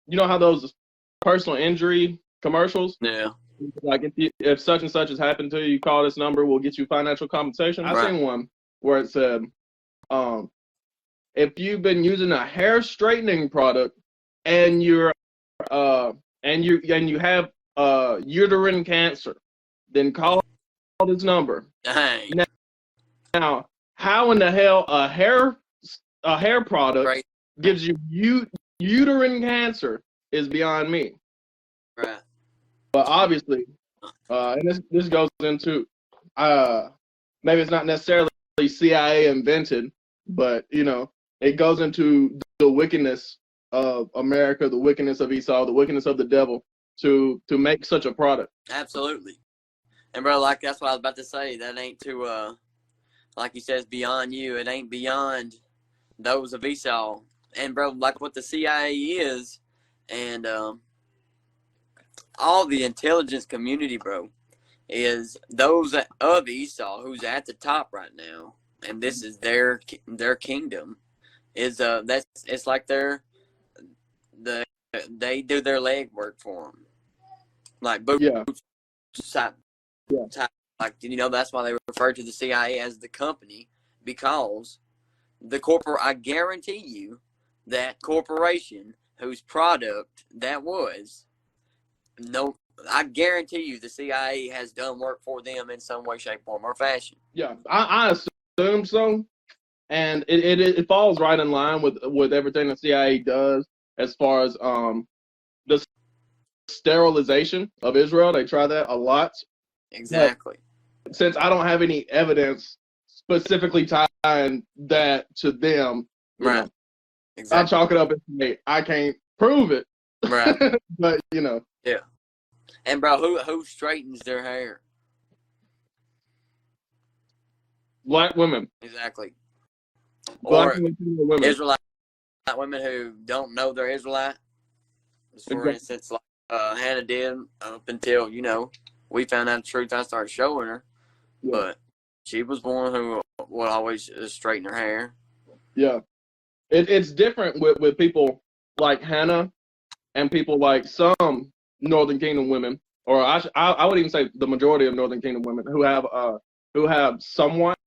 you know how those personal injury commercials? Yeah. Like if such and such has happened to you, you call this number, we'll get you financial compensation. I seen one where it said, if you've been using a hair straightening product and you have uterine cancer, then call this number. Dang. Now, how in the hell a hair product gives you uterine cancer is beyond me. Right. But obviously, and this goes into maybe it's not necessarily CIA invented, but it goes into the wickedness of America, the wickedness of Esau, the wickedness of the devil to make such a product. Absolutely. And bro, like that's what I was about to say. That ain't too like you said, it's beyond you. It ain't beyond those of Esau. And bro, like what the CIA is, and all the intelligence community, bro, is those of Esau who's at the top right now, and this is their kingdom. Is it's like they do their leg work for them, like boots, type, like that's why they refer to the CIA as the company, because the I guarantee you that corporation whose product that was, I guarantee you the CIA has done work for them in some way, shape, form, or fashion. Yeah, I assume so. And it falls right in line with everything the CIA does as far as the sterilization of Israel. They try that a lot. Exactly. But since I don't have any evidence specifically tying that to them, right? Exactly. I chalk it up and say I can't prove it. Right. But Yeah. And bro, who straightens their hair? Black women. Exactly. Black or women. Israelite women who don't know they're Israelite. For instance, like Hannah did up until, we found out the truth. I started showing her. Yeah. But she was one who would always straighten her hair. Yeah. It's different with people like Hannah and people like some Northern Kingdom women, or I would even say the majority of Northern Kingdom women who have somewhat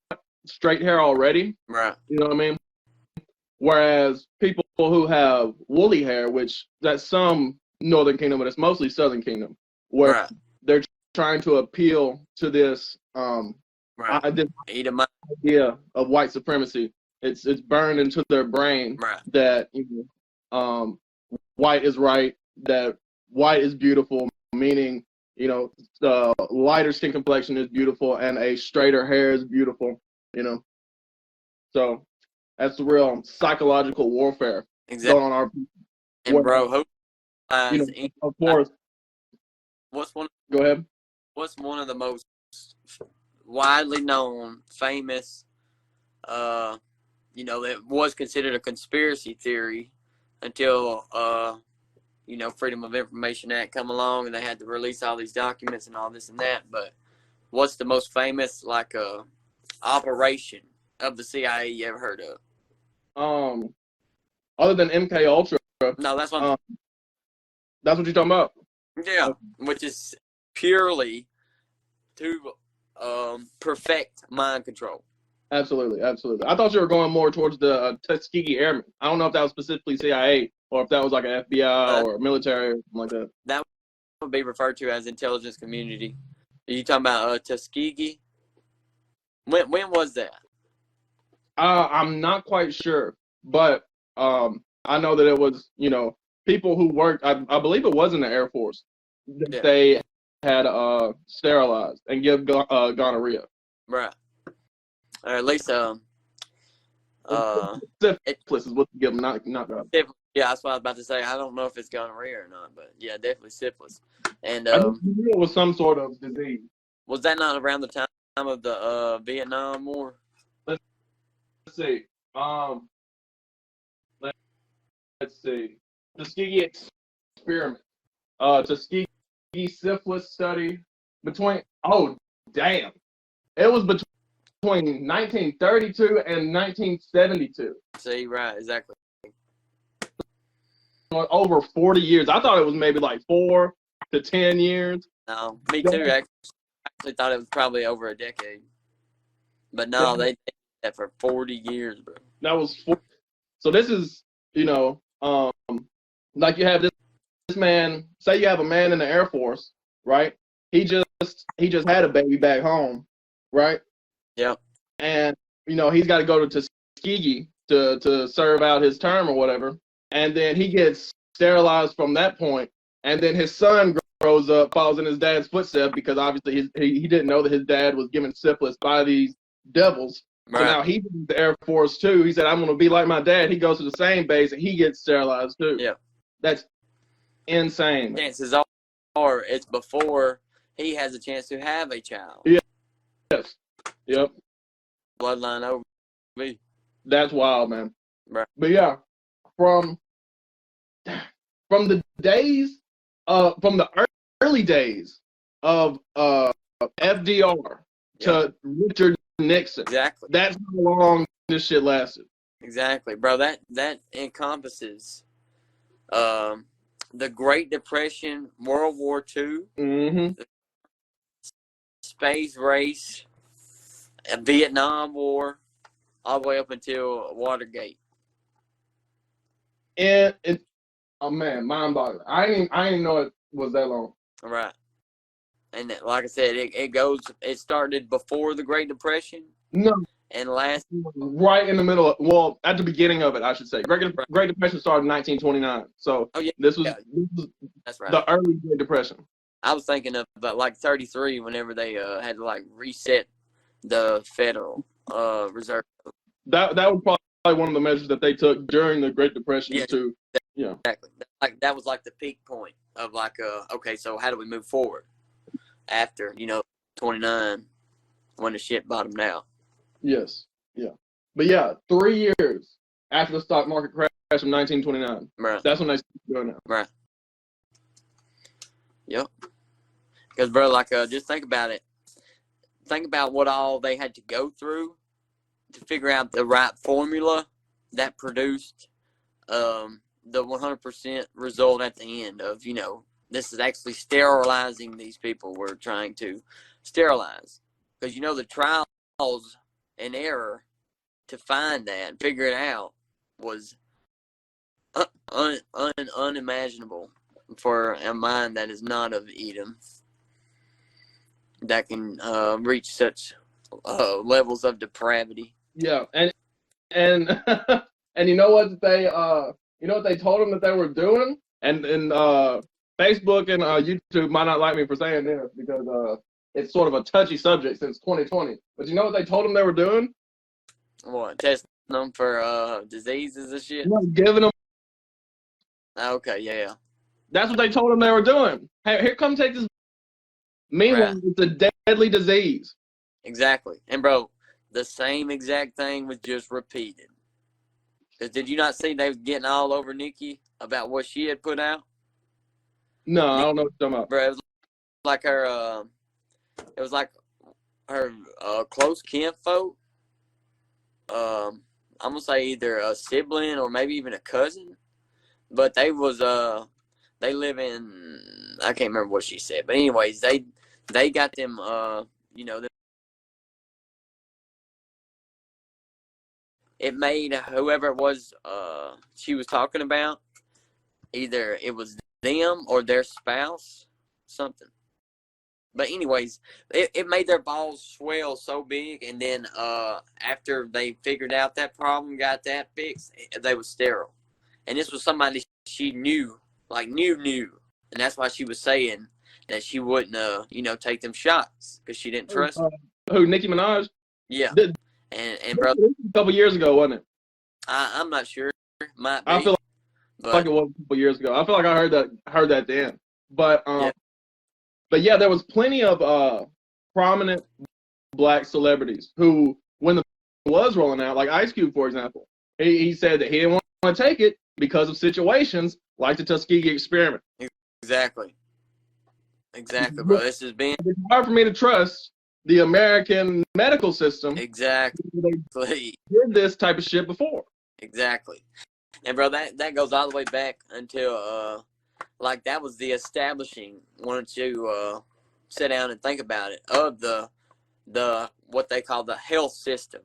straight hair already. Right. You know what I mean? Whereas people who have woolly hair, which that's some Northern Kingdom, but it's mostly Southern Kingdom, where they're trying to appeal to this idea of white supremacy. It's burned into their brain that white is right, that white is beautiful, meaning the lighter skin complexion is beautiful and a straighter hair is beautiful. So that's the real psychological warfare going on our people. And bro, of course. Go ahead. What's one of the most widely known, famous, it was considered a conspiracy theory until, Freedom of Information Act come along and they had to release all these documents and all this and that. But what's the most famous, operation of the CIA you ever heard of? Other than MK Ultra. No, that's what that's what you're talking about. Yeah, which is purely to perfect mind control. Absolutely. I thought you were going more towards the Tuskegee Airmen. I don't know if that was specifically CIA or if that was like an FBI or military or something like that. That would be referred to as intelligence community. Are you talking about Tuskegee? When was that? I'm not quite sure, but I know that it was, people who worked, I believe it was in the Air Force, that they had sterilized and give gonorrhea. Right. Or at least syphilis is what you give them, not gonorrhea. Yeah, that's what I was about to say. I don't know if it's gonorrhea or not, but yeah, definitely syphilis. And I just knew it was some sort of disease. Was that not around the time of the Vietnam War? Let's see. Let's see. Tuskegee experiment. Tuskegee syphilis study between. Oh, damn! It was between 1932 and 1972. See, right, exactly. over 40 years. I thought it was maybe like 4 to 10 years. No, me too. I actually thought it was probably over a decade. But no, they did that for 40 years, bro. That was 40. So this is, like you have this man, say you have a man in the Air Force, right? He just had a baby back home, right? Yeah. And, he's got to go to Tuskegee to serve out his term or whatever. And then he gets sterilized from that point. And then his son grows up, follows in his dad's footsteps because obviously he didn't know that his dad was given syphilis by these devils. Right. So now he's in the Air Force too. He said, I'm going to be like my dad. He goes to the same base and he gets sterilized too. Yeah. That's insane. Chances are it's before he has a chance to have a child. Yeah. Yes. Yep. Bloodline over me. That's wild, man. Right. But yeah, from the days, from the early days of FDR to Richard Nixon. Exactly. That's how long this shit lasted. Exactly, bro. That encompasses the Great Depression, World War II, mm-hmm. space race, Vietnam War, all the way up until Watergate. And oh man, mind-boggling. I didn't know it was that long. Right. And like I said, it started before the Great Depression. No. And lasted right in the middle at the beginning of it, I should say. Great Depression started in 1929. So this was that's right. The early Great Depression. I was thinking of like 33 whenever they had to like reset the Federal Reserve. That was probably one of the measures that they took during the Great Depression too. Yeah. Exactly. Like that was like the peak point of like okay, so how do we move forward after, 29 when the shit bottomed out? Yes. Yeah. But yeah, 3 years after the stock market crash in 1929. Right. That's when they started doing it. Right. Yep. Because, bro, like, just think about it. Think about what all they had to go through to figure out the right formula that produced the 100% result at the end of, this is actually sterilizing these people we're trying to sterilize. Because, the trials and error to find that and figure it out was unimaginable for a mind that is not of Edom that can reach such levels of depravity. Yeah, and and you know what they told them that they were doing, and Facebook and YouTube might not like me for saying this because it's sort of a touchy subject since 2020. But you know what they told them they were doing? What, testing them for diseases and shit? No, giving them. Okay, yeah. That's what they told them they were doing. Hey, here, come take this. Meanwhile, It's a deadly disease. Exactly. And, bro, the same exact thing was just repeated. Because did you not see they was getting all over Nikki about what she had put out? No, I don't know what you're talking about. Bro, it was like her, close kinfolk. I'm going to say either a sibling or maybe even a cousin. But they live in, I can't remember what she said, but anyways, they got them, it made whoever it was she was talking about, either it was them or their spouse, something. But anyways, it made their balls swell so big, and then after they figured out that problem, got that fixed, they were sterile. And this was somebody she knew, like knew. And that's why she was saying that she wouldn't, take them shots because she didn't trust them. Who, Nicki Minaj? Yeah. And bro, a couple years ago, wasn't it? I'm not sure. Might be. I feel like it was a couple years ago. I feel like I heard that then. But But yeah, there was plenty of prominent black celebrities who, when the was rolling out, like Ice Cube, for example, he said that he didn't want to take it because of situations like the Tuskegee experiment. Exactly, bro. This has been it's hard for me to trust the American medical system. Exactly. They did this type of shit before. Exactly. And bro, that goes all the way back until like that was the establishing. Once you sit down and think about it, of the what they call the health system,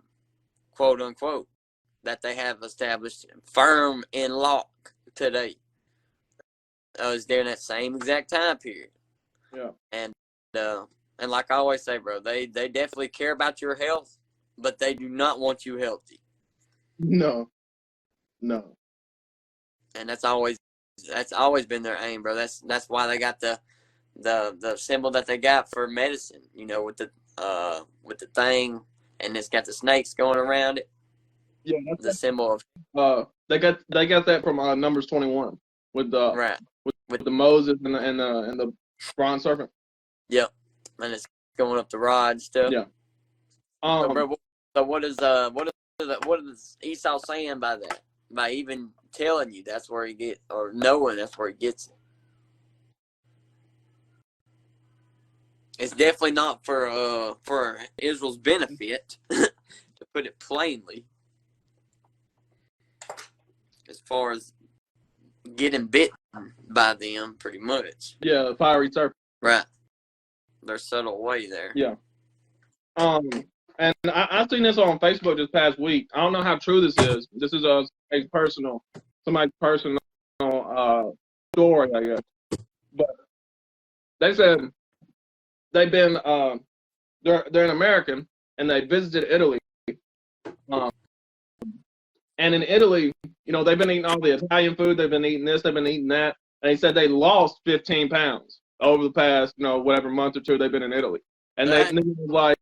quote unquote, that they have established firm in lock today. Was during that same exact time period. Yeah. And like I always say, bro, they definitely care about your health, but they do not want you healthy. No. And that's always been their aim, bro. That's why they got the symbol that they got for medicine, you know, with the thing, and it's got the snakes going around it. Yeah, that's the symbol of. They got that from Numbers 21 with the right with the Moses and the bronze serpent. Yep, and it's going up the rod and stuff. Yeah. So, bro, so what is Esau saying by that? By even telling you that's where he get, or knowing that's where he gets it. It's definitely not for Israel's benefit, to put it plainly. As far as getting bitten by them, pretty much. Yeah, the fiery serpent. Right. Their subtle way there. Yeah. And I seen this on Facebook this past week. I don't know how true this is. This is somebody's personal story, I guess. But they said they've been they're an American and they visited Italy. And in Italy, you know, they've been eating all the Italian food. They've been eating this. They've been eating that. And they said they lost 15 pounds over the past, you know, whatever month or two they've been in Italy. And they was like,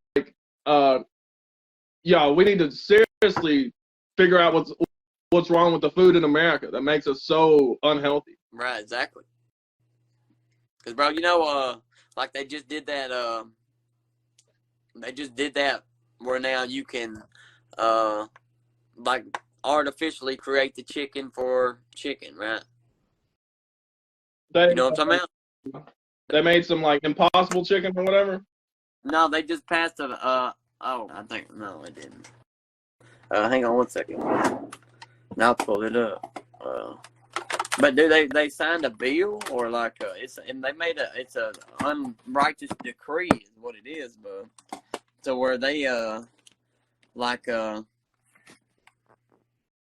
we need to seriously figure out what's wrong with the food in America that makes us so unhealthy. Right, exactly. Because, bro, you know, like they just did that. They just did that where now you can, like, artificially create the chicken for chicken, right? You know what I'm talking about? They made some like Impossible chicken or whatever. No, they just passed I think no, it didn't. Hang on one second. Now I'll pull it up. But do they signed a bill or like and they made it's a unrighteous decree is what it is, but so where they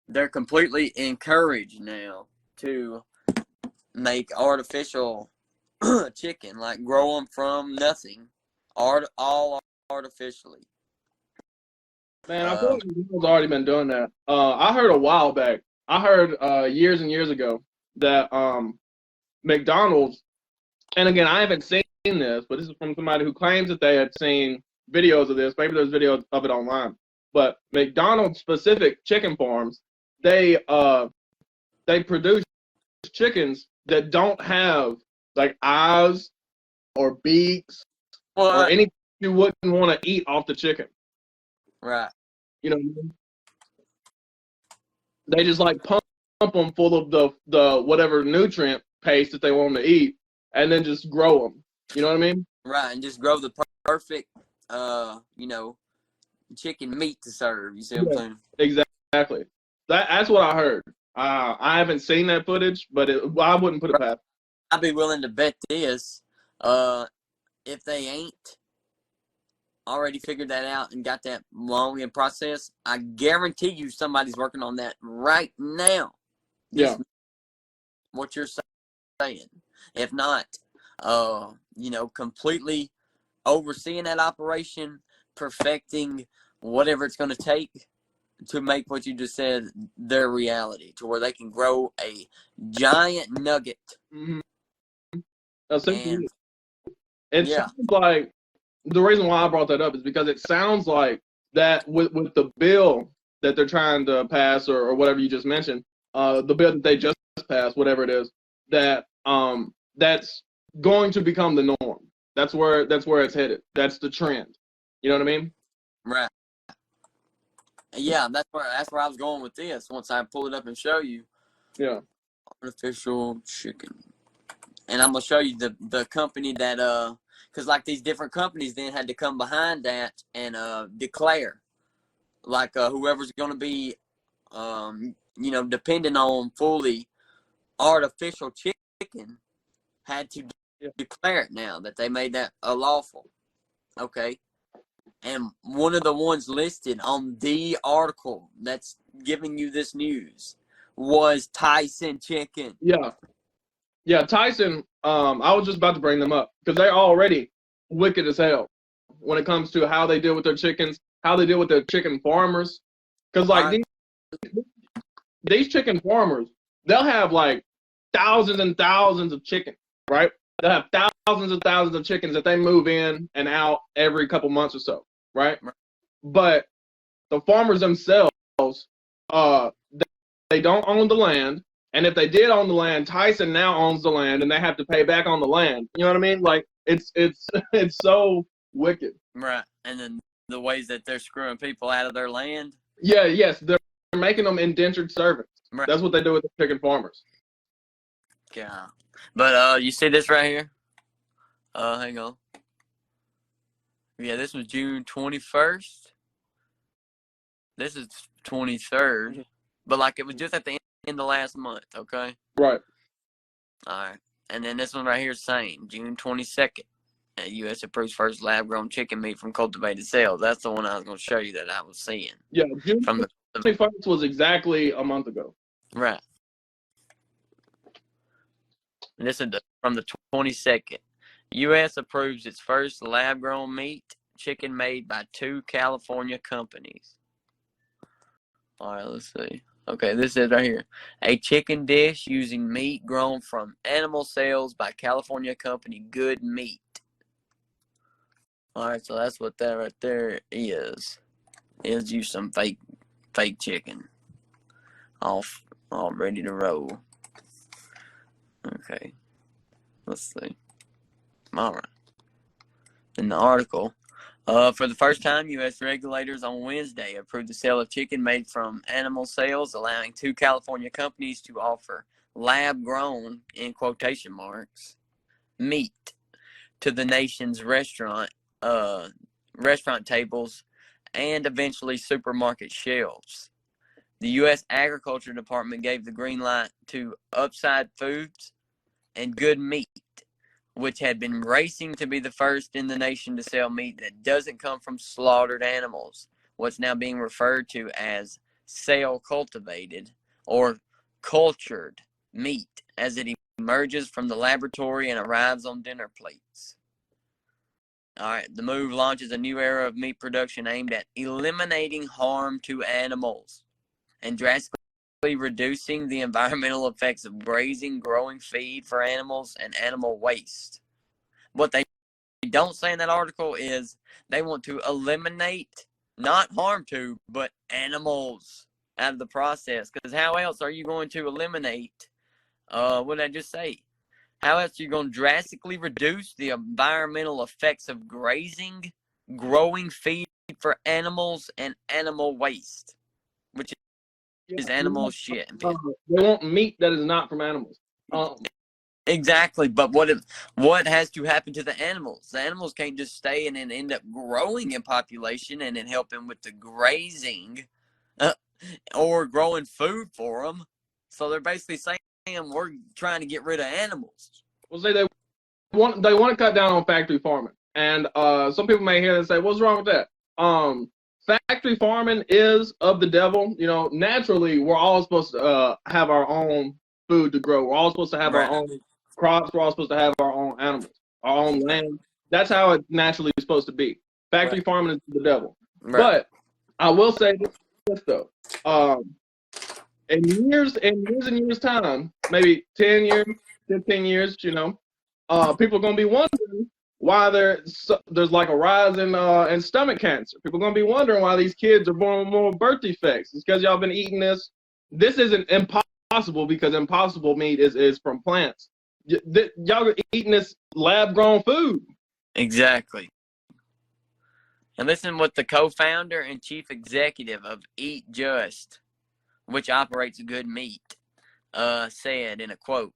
they're completely encouraged now to make artificial chicken, like grow them from nothing, all artificially. Man, I feel like people's already been doing that. I heard a while back. I heard years and years ago that McDonald's, and again, I haven't seen this, but this is from somebody who claims that they had seen videos of this. Maybe there's videos of it online. But McDonald's specific chicken farms, they produce chickens that don't have like eyes or beaks or anything you wouldn't want to eat off the chicken. Right. You know what I mean? They just like pump them full of the whatever nutrient paste that they want them to eat, and then just grow them. You know what I mean? Right, and just grow the perfect, chicken meat to serve. You see what I'm saying? Exactly. That's what I heard. I haven't seen that footage, but I wouldn't put it past. I'd be willing to bet this. If they ain't already figured that out and got that long in process, I guarantee you somebody's working on that right now. Yeah. What you're saying. If not, completely overseeing that operation, perfecting whatever it's going to take to make what you just said their reality, to where they can grow a giant nugget. Mm-hmm. It sounds like, the reason why I brought that up is because it sounds like that with the bill that they're trying to pass or whatever you just mentioned, the bill that they just passed, whatever it is, that that's going to become the norm. That's where it's headed. That's the trend. You know what I mean? Right. Yeah, that's where I was going with this. Once I pull it up and show you. Yeah. Artificial chicken. And I'm gonna show you the company that because like these different companies then had to come behind that and declare like whoever's gonna be depending on fully artificial chicken, had to declare it now that they made that lawful. Okay. And one of the ones listed on the article that's giving you this news was Tyson chicken. Yeah, Tyson, I was just about to bring them up because they're already wicked as hell when it comes to how they deal with their chickens, how they deal with their chicken farmers. Because, like, these chicken farmers, they'll have, like, thousands and thousands of chickens, right? They'll have thousands and thousands of chickens that they move in and out every couple months or so, right? But the farmers themselves, they don't own the land. And if they did own the land, Tyson now owns the land, and they have to pay back on the land. You know what I mean? Like, it's so wicked. Right. And then the ways that they're screwing people out of their land. Yeah, yes, they're making them indentured servants. Right. That's what they do with the chicken farmers. Yeah. But you see this right here? Hang on. Yeah, this was June 21st. This is 23rd. But, like, it was just at the end of last month, okay? Right. All right. And then this one right here is same, June 22nd. U.S. approves first lab-grown chicken meat from cultivated cells. That's the one I was going to show you that I was seeing. Yeah, June 21st was exactly a month ago. Right. And this is from the 22nd. U.S. approves its first lab-grown meat chicken made by 2 California companies. All right, let's see. Okay, this is right here. A chicken dish using meat grown from animal cells by California company Good Meat. All right, so that's what that right there is. Is you some fake chicken. All ready to roll. Okay. Let's see. All right. In the article, for the first time, U.S. regulators on Wednesday approved the sale of chicken made from animal cells, allowing 2 California companies to offer lab-grown, in quotation marks, meat to the nation's restaurant tables and eventually supermarket shelves. The U.S. Agriculture Department gave the green light to Upside Foods and Good Meat, which had been racing to be the first in the nation to sell meat that doesn't come from slaughtered animals, what's now being referred to as cell-cultivated or cultured meat as it emerges from the laboratory and arrives on dinner plates. All right, the move launches a new era of meat production aimed at eliminating harm to animals and drastically reducing the environmental effects of grazing, growing feed for animals, and animal waste. What they don't say in that article is they want to eliminate, not harm to, but animals out of the process. Because how else are you going to eliminate, what did I just say? How else are you going to drastically reduce the environmental effects of grazing, growing feed for animals, and animal waste, which is animal shit. They want meat that is not from animals. Exactly, but what has to happen to the animals? The animals can't just stay and then end up growing in population and then helping with the grazing or growing food for them. So they're basically saying we're trying to get rid of animals. Well, say they want to cut down on factory farming, and some people may hear and say, "What's wrong with that?" Factory farming is of the devil. You know, naturally, we're all supposed to have our own food to grow. We're all supposed to have our own crops. We're all supposed to have our own animals, our own land. That's how it naturally is supposed to be. Factory farming is the devil. But I will say this though. In years and years time, maybe 10 years, 15 years, people are going to be wondering why there's like a rise in stomach cancer. People are going to be wondering why these kids are born with more birth defects. It's because y'all been eating this. This isn't impossible because impossible meat is from plants. Y'all are eating this lab-grown food. Exactly. And listen what the co-founder and chief executive of Eat Just, which operates Good Meat, said in a quote,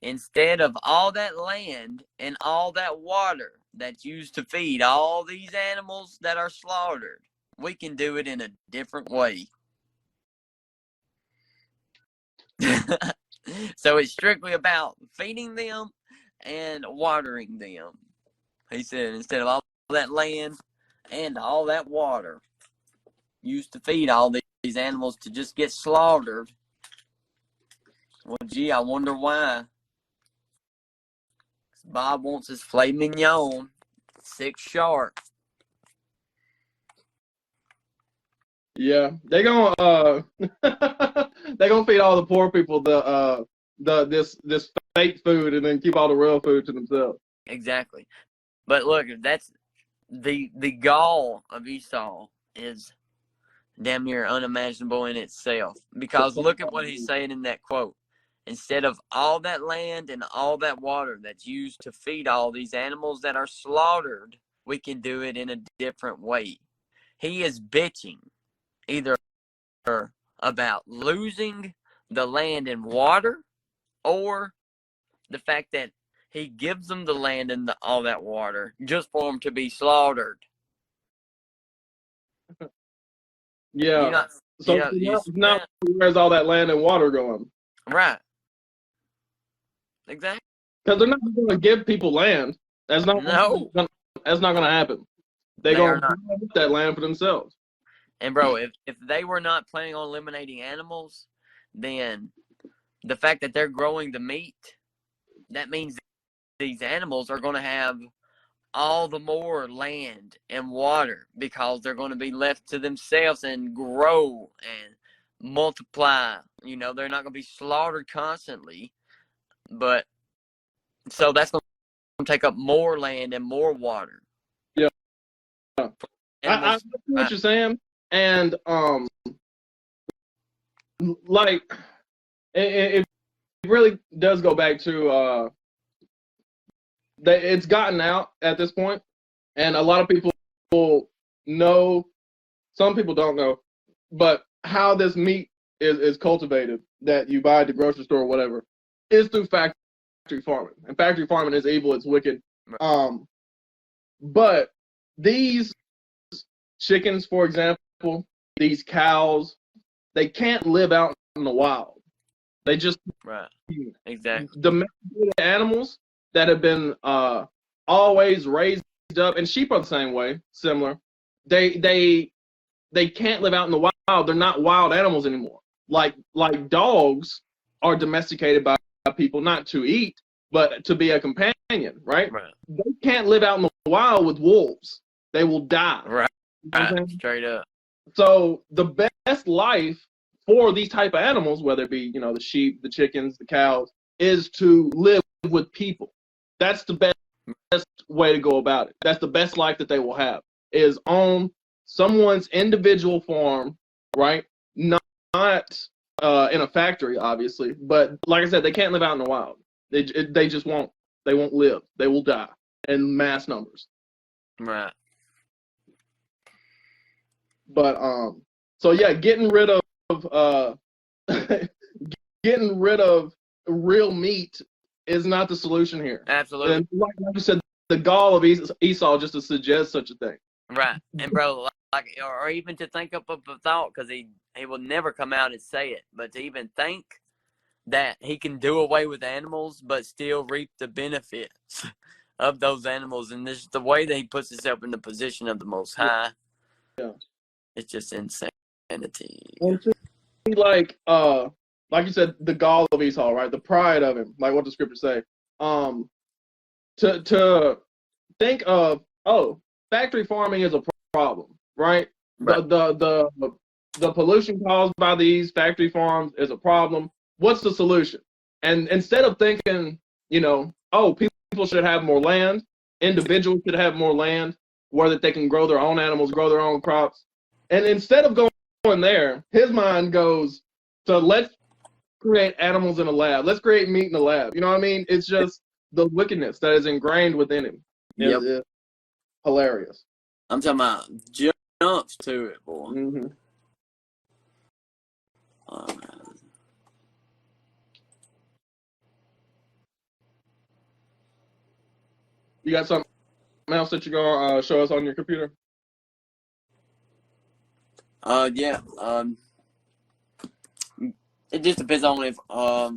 "Instead of all that land and all that water that's used to feed all these animals that are slaughtered, we can do it in a different way." So it's strictly about feeding them and watering them. He said instead of all that land and all that water used to feed all these animals to just get slaughtered. Well, gee, I wonder why. Bob wants his filet mignon, 6 sharp. Yeah, they gonna they gonna feed all the poor people this fake food and then keep all the real food to themselves. Exactly. But look, that's the gall of Esau is damn near unimaginable in itself. Because look at what he's saying in that quote. Instead of all that land and all that water that's used to feed all these animals that are slaughtered, we can do it in a different way. He is bitching either about losing the land and water or the fact that he gives them the land and all that water just for them to be slaughtered. Yeah. Now where's all that land and water going? Right. Exactly. Because they're not going to give people land. That's not going to happen. They're going to get that land for themselves. And bro, if they were not planning on eliminating animals, then the fact that they're growing the meat, that means these animals are going to have all the more land and water because they're going to be left to themselves and grow and multiply. You know, they're not going to be slaughtered constantly. But so that's going to take up more land and more water. Yeah. I see what you're saying. And like it really does go back to that it's gotten out at this point, and a lot of people know, some people don't know, but how this meat is cultivated that you buy at the grocery store or whatever is through factory farming, and factory farming is evil, it's wicked. But these chickens, for example, these cows, they can't live out in the wild. They just exactly domesticated animals that have been always raised up, and sheep are the same way, similar. They can't live out in the wild. They're not wild animals anymore. Like dogs are domesticated by people not to eat, but to be a companion, right? They can't live out in the wild with wolves. They will die. Right. Straight up. So the best life for these type of animals, whether it be, the sheep, the chickens, the cows, is to live with people. That's the best way to go about it. That's the best life that they will have, is on someone's individual farm, right? Not in a factory, obviously, but like I said, they can't live out in the wild. They just won't. They won't live. They will die in mass numbers. Right. But so yeah, getting rid of real meat is not the solution here. Absolutely. And like you said, the gall of Esau just to suggest such a thing. Right. And bro, or even to think up of a thought, because he will never come out and say it, but to even think that he can do away with animals but still reap the benefits of those animals, and this is the way that he puts himself in the position of the Most High. Yeah. It's just insanity. And like you said, the gall of Esau, right? The pride of him, like what the scriptures say. To think of, factory farming is a problem, right? The pollution caused by these factory farms is a problem. What's the solution? And instead of thinking, people should have more land, individuals should have more land where that they can grow their own animals, grow their own crops. And instead of going there, his mind goes to let's create animals in a lab. Let's create meat in a lab. You know what I mean? It's just the wickedness that is ingrained within him. Is hilarious. I'm talking about jumps to it, boy. Mm-hmm. You got something else that you're gonna show us on your computer? Yeah. It just depends on if or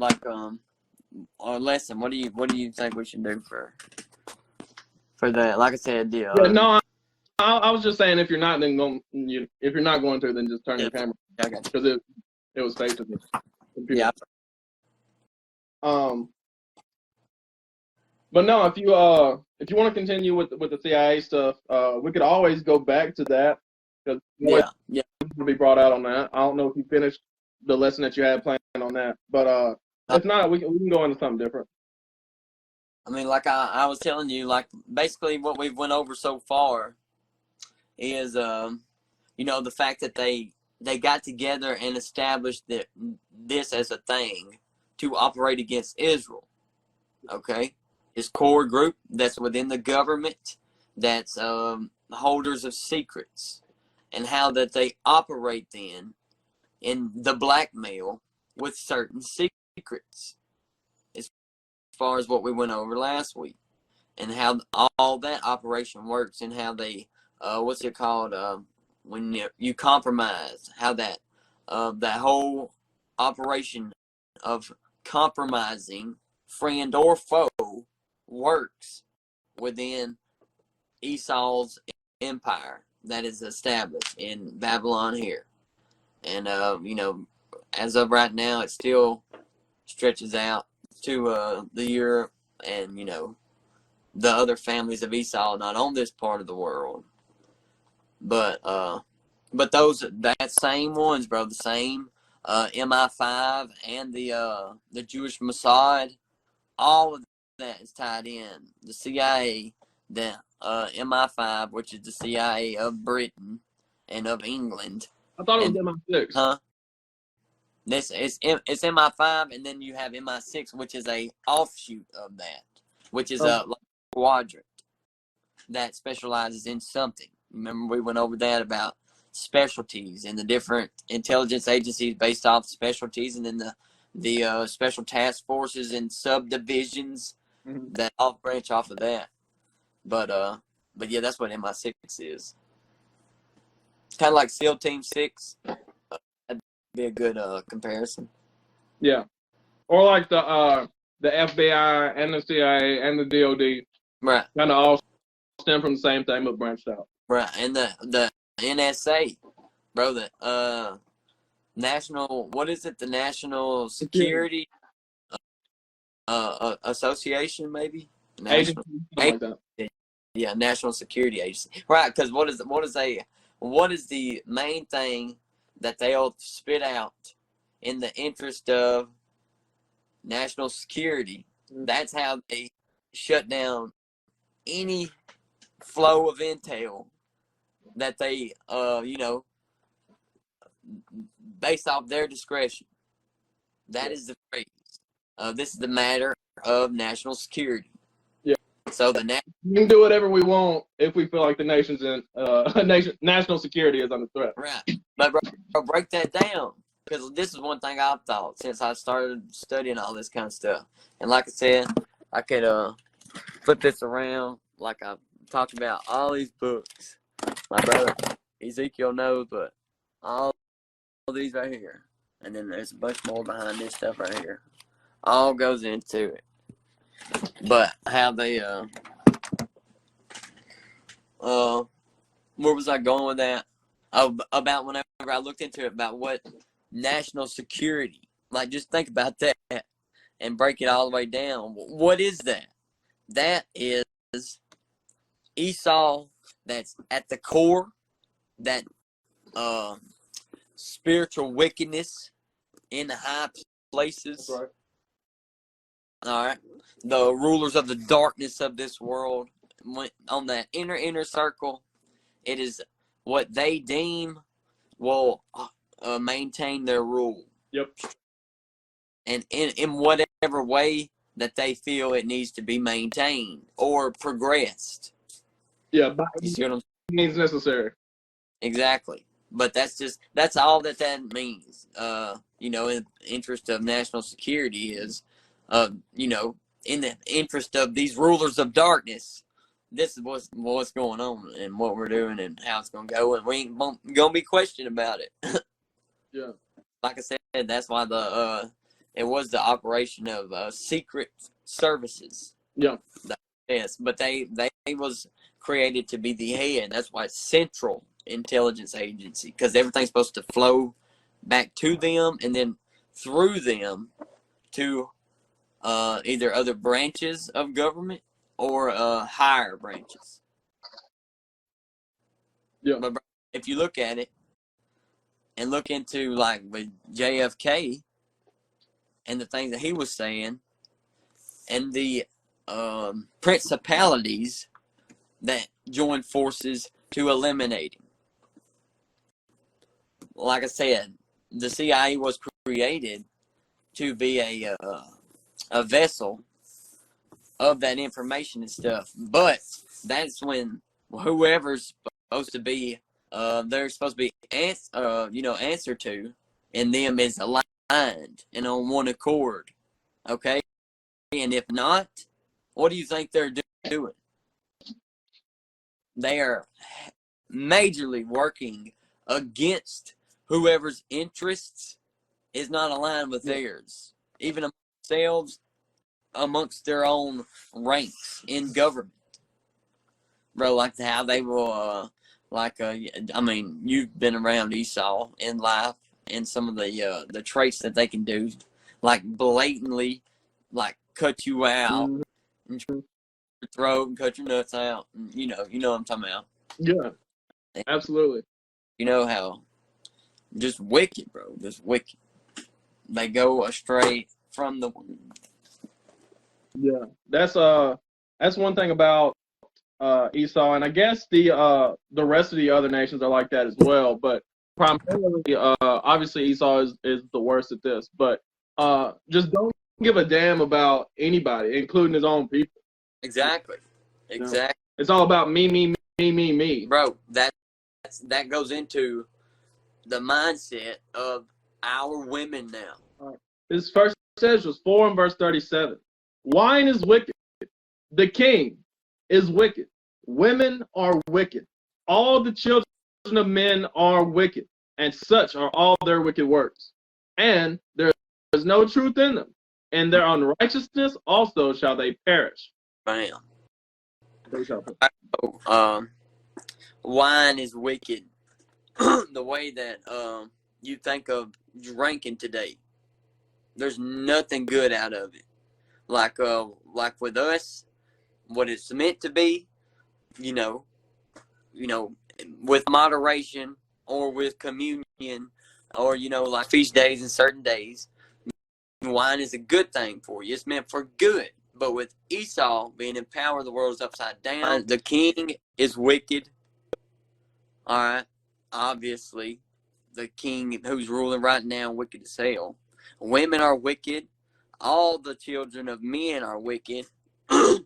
lesson. What do you think we should do for that? Like I said, Yeah, no, I was just saying if you're not, then if you're not going to, then just turn your camera because it was facing the computer. Yeah. But no, if you want to continue with the CIA stuff, we could always go back to that because to be brought out on that. I don't know if you finished the lesson that you had planned on that, but if not, we can go into something different. I mean, like I was telling you, like basically what we've went over so far is the fact that they got together and established this as a thing to operate against Israel. Okay, this core group that's within the government, that's holders of secrets, and how that they operate then in the blackmail with certain secrets, as far as what we went over last week, and how all that operation works, and how they what's it called when you compromise, how that whole operation of compromising friend or foe works within Esau's empire that is established in Babylon here. And as of right now, it still stretches out to the Europe and the other families of Esau, not on this part of the world, but that same ones, bro, the same MI5 and the Jewish Mossad, all of that is tied in. The CIA, the MI5, which is the CIA of Britain and of England. I thought it was MI6. Huh? It's MI5, and then you have MI6, which is a offshoot of that, which is a quadrant that specializes in something. Remember we went over that about specialties and the different intelligence agencies based off specialties, and then the special task forces and subdivisions that all branch off of that. But yeah, that's what MI6 is. It's kind of like SEAL Team 6. That'd be a good comparison. Yeah, or like the FBI and the CIA and the DOD, right? Kind of all stem from the same thing but branched out. Right, and the NSA, bro, the national, what is it? The National Security Association, maybe. National, like that. Yeah, National Security Agency. Right, because what is the main thing that they'll spit out in the interest of national security? That's how they shut down any flow of intel that they based off their discretion. That is the phrase. This is the matter of national security. Yeah. So we can do whatever we want if we feel like the nation's in national security is under threat. Right. But bro, break that down, because this is one thing I've thought since I started studying all this kind of stuff. And like I said, I could flip this around, like I talked about all these books. My brother Ezekiel knows, but all these right here, and then there's a bunch more behind this stuff right here. All goes into it. But how they where was I going with that? About whenever I looked into it, about what national security, like, just think about that and break it all the way down. What is that? That is Esau. That's at the core, that spiritual wickedness in the high places. Right. All right. The rulers of the darkness of this world, on that inner circle, it is what they deem will maintain their rule. Yep. And in whatever way that they feel it needs to be maintained or progressed. Yeah, but you see what I'm saying? Means necessary. Exactly. But that's all that means. In the interest of national security is, in the interest of these rulers of darkness, this is what's going on and what we're doing and how it's going to go, and we ain't going to be questioned about it. Yeah. like I said, that's why it was the operation of secret services. Yeah. Yes, but they was created to be the head. That's why it's Central Intelligence Agency, because everything's supposed to flow back to them and then through them to either other branches of government or higher branches. Yeah. But if you look at it and look into like with JFK and the things that he was saying and the principalities that joined forces to eliminate him. Like I said, the CIA was created to be a vessel of that information and stuff. But that's when whoever's supposed to be, they're supposed to be answer to, and them is aligned and on one accord. Okay, and if not, what do you think they're doing? They are majorly working against whoever's interests is not aligned with theirs, even themselves amongst their own ranks in government, bro. Like how they will, I mean, you've been around Esau in life and some of the traits that they can do, like blatantly, like cut you out and your throat and cut your nuts out. And, you know what I'm talking about. Yeah, absolutely. You know how just wicked, bro, just wicked. They go astray from the. Yeah, that's one thing about Esau, and I guess the rest of the other nations are like that as well. But primarily, obviously Esau is the worst at this. But just don't give a damn about anybody, including his own people. Exactly. You know? It's all about me. Bro, that goes into the mindset of our women now. His first says was 4 and verse 37. Wine is wicked. The king is wicked. Women are wicked. All the children of men are wicked, and such are all their wicked works. And there is no truth in them. And their unrighteousness also shall they perish. Bam. They shall perish. Wine is wicked. The way that you think of drinking today, there's nothing good out of it. Like with us, what it's meant to be, you know, with moderation or with communion or, like feast days and certain days, wine is a good thing for you. It's meant for good. But with Esau being in power, the world is upside down. The king is wicked. All right. Obviously, the king who's ruling right now, wicked as hell. Women are wicked. All the children of men are wicked. All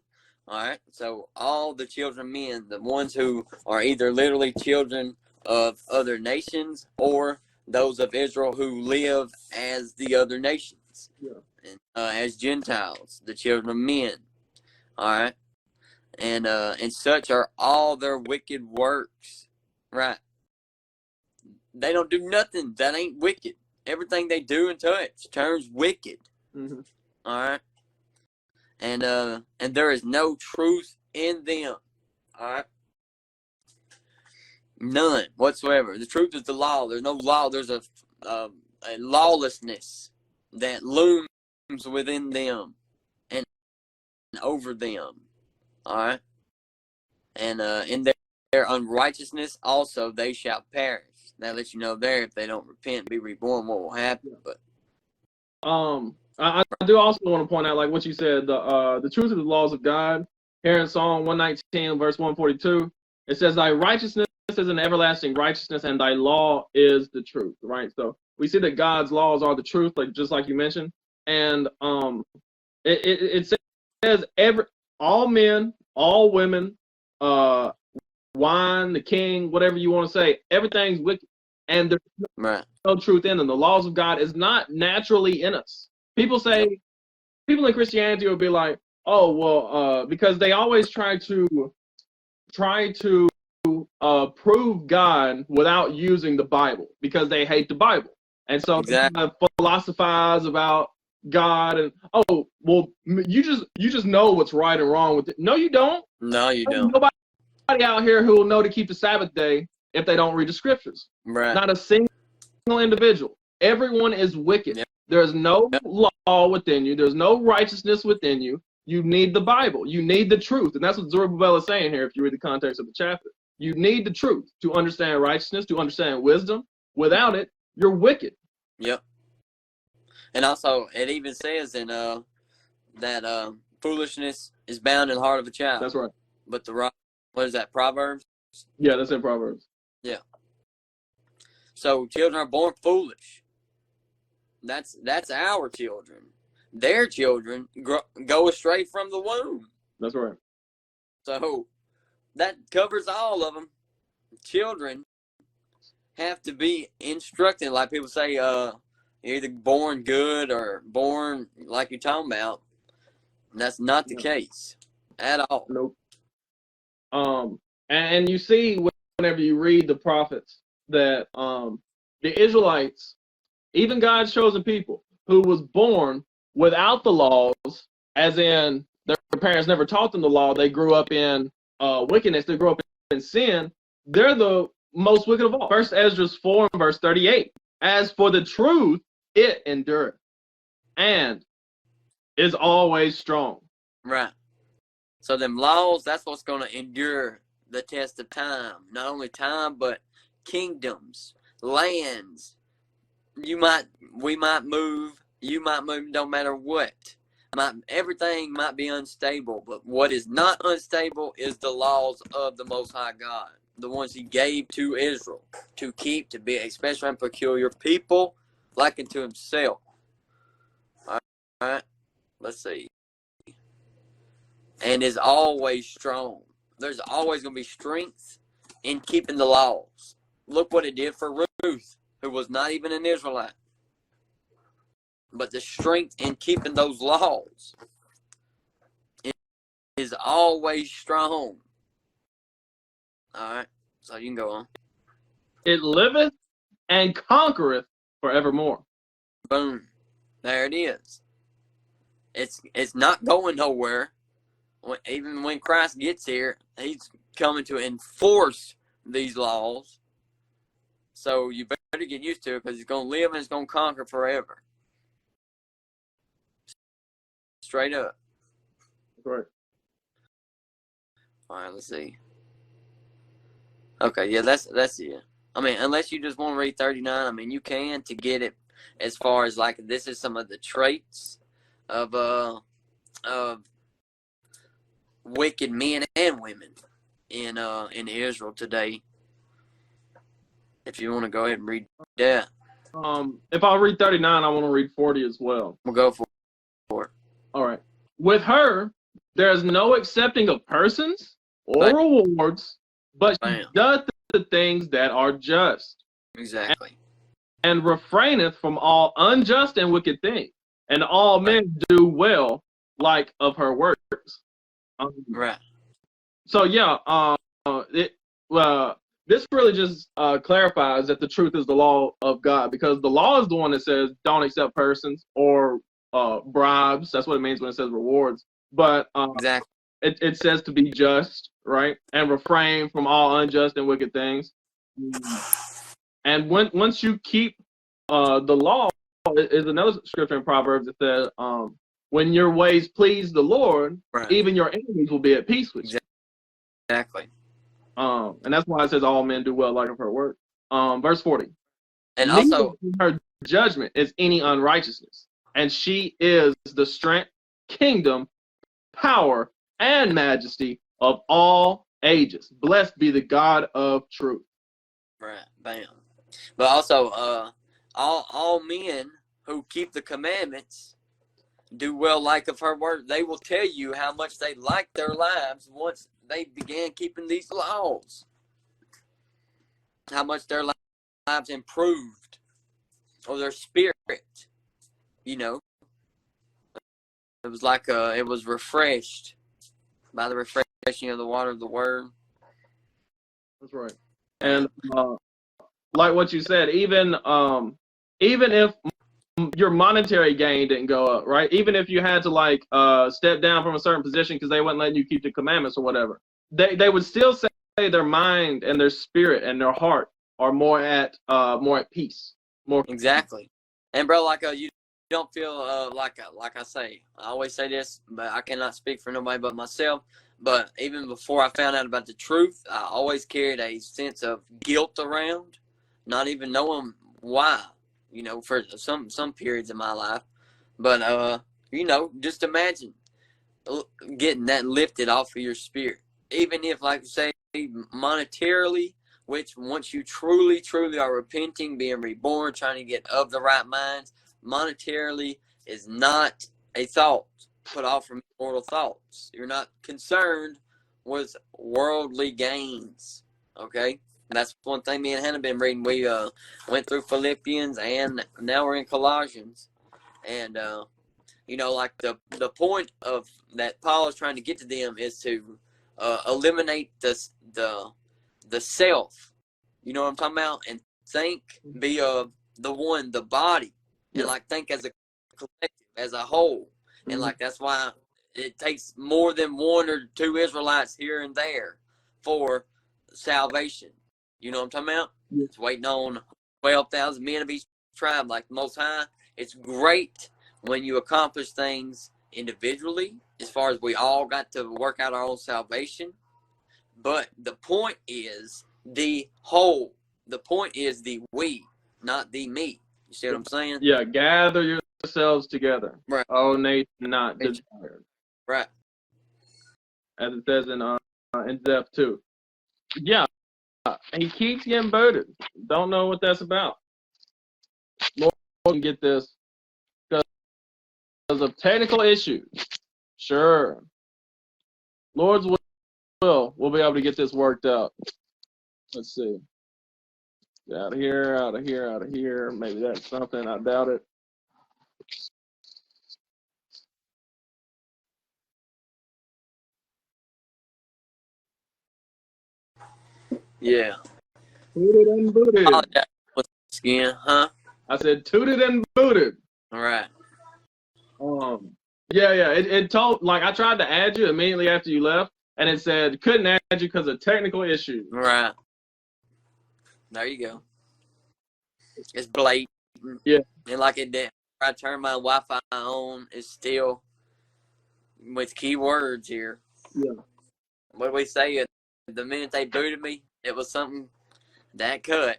right. So all the children of men, the ones who are either literally children of other nations or those of Israel who live as the other nations. Yeah. And, as Gentiles, the children of men. All right. And such are all their wicked works. Right. They don't do nothing that ain't wicked. Everything they do and touch turns wicked. Mm-hmm. All right. And there is no truth in them. All right. None whatsoever. The truth is the law. There's no law. There's a lawlessness that looms within them and over them. All right. And in their unrighteousness also they shall perish. That lets you know there, if they don't repent and be reborn, what will happen. But I do also want to point out, like what you said, the truth of the laws of God. Here in Psalm 119, verse 142, it says, "Thy righteousness is an everlasting righteousness, and thy law is the truth." Right. So we see that God's laws are the truth, like just like you mentioned, and it says all men, all women, wine, the king, whatever you want to say, everything's wicked. And there's no truth in them. The laws of God is not naturally in us. People in Christianity will be like, oh, well, because they always try to prove God without using the Bible because they hate the Bible. And so Exactly. they philosophize about God and you just know what's right and wrong with it. No, you don't. No, you don't. Nobody out here who will know to keep the Sabbath day if they don't read the scriptures. Right. Not a single individual. Everyone is wicked. Yep. There's no law within you. There's no righteousness within you. You need the Bible. You need the truth. And that's what Zerubbabel is saying here if you read the context of the chapter. You need the truth to understand righteousness, to understand wisdom. Without it, you're wicked. Yep. And also, it even says in that foolishness is bound in the heart of a child. That's right. But what is that, Proverbs? Yeah, that's in Proverbs. Yeah. So children are born foolish. That's our children. Their children go astray from the womb. That's right. So that covers all of them. Children have to be instructed, like people say, either born good or born like you're talking about. That's not the case at all. Nope. And you see whenever you read the prophets that the Israelites, even God's chosen people, who was born without the laws, as in their parents never taught them the law, they grew up in wickedness, they grew up in sin, they're the most wicked of all. First Ezra 4 and verse 38. As for the truth, it endureth and is always strong. Right. So them laws, that's what's going to endure the test of time. Not only time, but kingdoms, lands. We might move. You might move. Don't matter what. Everything might be unstable, but what is not unstable is the laws of the Most High God, the ones He gave to Israel to keep, to be a special and peculiar people, like unto Himself. All right. Let's see. And is always strong. There's always going to be strength in keeping the laws. Look what it did for Ruth, who was not even an Israelite. But the strength in keeping those laws is always strong. All right, so you can go on. It liveth and conquereth forevermore. Boom. There it is. It's not going nowhere. Even when Christ gets here, He's coming to enforce these laws. So you better get used to it, because He's going to live and He's going to conquer forever. Straight up. Right. All right, let's see. Okay, yeah, that's it. I mean, unless you just want to read 39, I mean, you can, to get it as far as, like, this is some of the traits of wicked men and women in Israel today. If you want to go ahead and read that. If I read 39, I want to read 40 as well. We'll go for it. All right. With her, there is no accepting of persons or rewards, but she doth the things that are just. Exactly. And refraineth from all unjust and wicked things. And all men do well like of her works. Right. So yeah, this really just clarifies that the truth is the law of God, because the law is the one that says don't accept persons or bribes. That's what it means when it says rewards. But exactly. It says to be just, right, and refrain from all unjust and wicked things. And once you keep the law, is another scripture in Proverbs that says, when your ways please the Lord, even your enemies will be at peace with you. Exactly. And that's why it says all men do well like of her work. Verse 40. And also, her judgment is any unrighteousness, and she is the strength, kingdom, power, and majesty of all ages. Blessed be the God of truth. Right. Bam. But also, all men who keep the commandments do well like of her word. They will tell you how much they like their lives once they began keeping these laws. How much their lives improved, or their spirit, you know. It was like it was refreshed by the refreshing of the water of the word. That's right. And like what you said, even even if your monetary gain didn't go up, right? Even if you had to like step down from a certain position because they wouldn't let you keep the commandments or whatever, they would still say their mind and their spirit and their heart are more at peace. More exactly. And bro, like you don't feel like I say, I always say this, but I cannot speak for nobody but myself. But even before I found out about the truth, I always carried a sense of guilt around, not even knowing why. You know, for some periods of my life, but you know, just imagine getting that lifted off of your spirit, even if, like say, monetarily, which once you truly are repenting, being reborn, trying to get of the right minds, monetarily is not a thought put off from mortal thoughts. You're not concerned with worldly gains. Okay, and that's one thing me and Hannah been reading. We went through Philippians, and now we're in Colossians, and you know, like the point of that Paul is trying to get to them is to eliminate the self. You know what I'm talking about? And think, be the body, and like think as a collective, as a whole, and like that's why it takes more than one or two Israelites here and there for salvation. You know what I'm talking about? Yeah. It's waiting on 12,000 men of each tribe, like the Most High. It's great when you accomplish things individually, as far as we all got to work out our own salvation. But the point is the whole. The point is the we, not the me. You see what I'm saying? Yeah, gather yourselves together. Right. Oh, nation not desired. Right. As it says in Zeph 2. Yeah, he keeps getting booted. Don't know what that's about. Lord can get this because of technical issues. Sure. Lord's will. We'll be able to get this worked out. Let's see. Out of here, out of here, out of here. Maybe that's something. I doubt it. Yeah. Tooted and booted. Skin, huh? I said tooted and booted. All right. Yeah. It told, like, I tried to add you immediately after you left, and it said couldn't add you because of technical issues. All right. There you go. It's blatant. Yeah. And like it did, I turn my Wi-Fi on, it's still with keywords here. Yeah. What do we say? The minute they booted me, it was something that cut.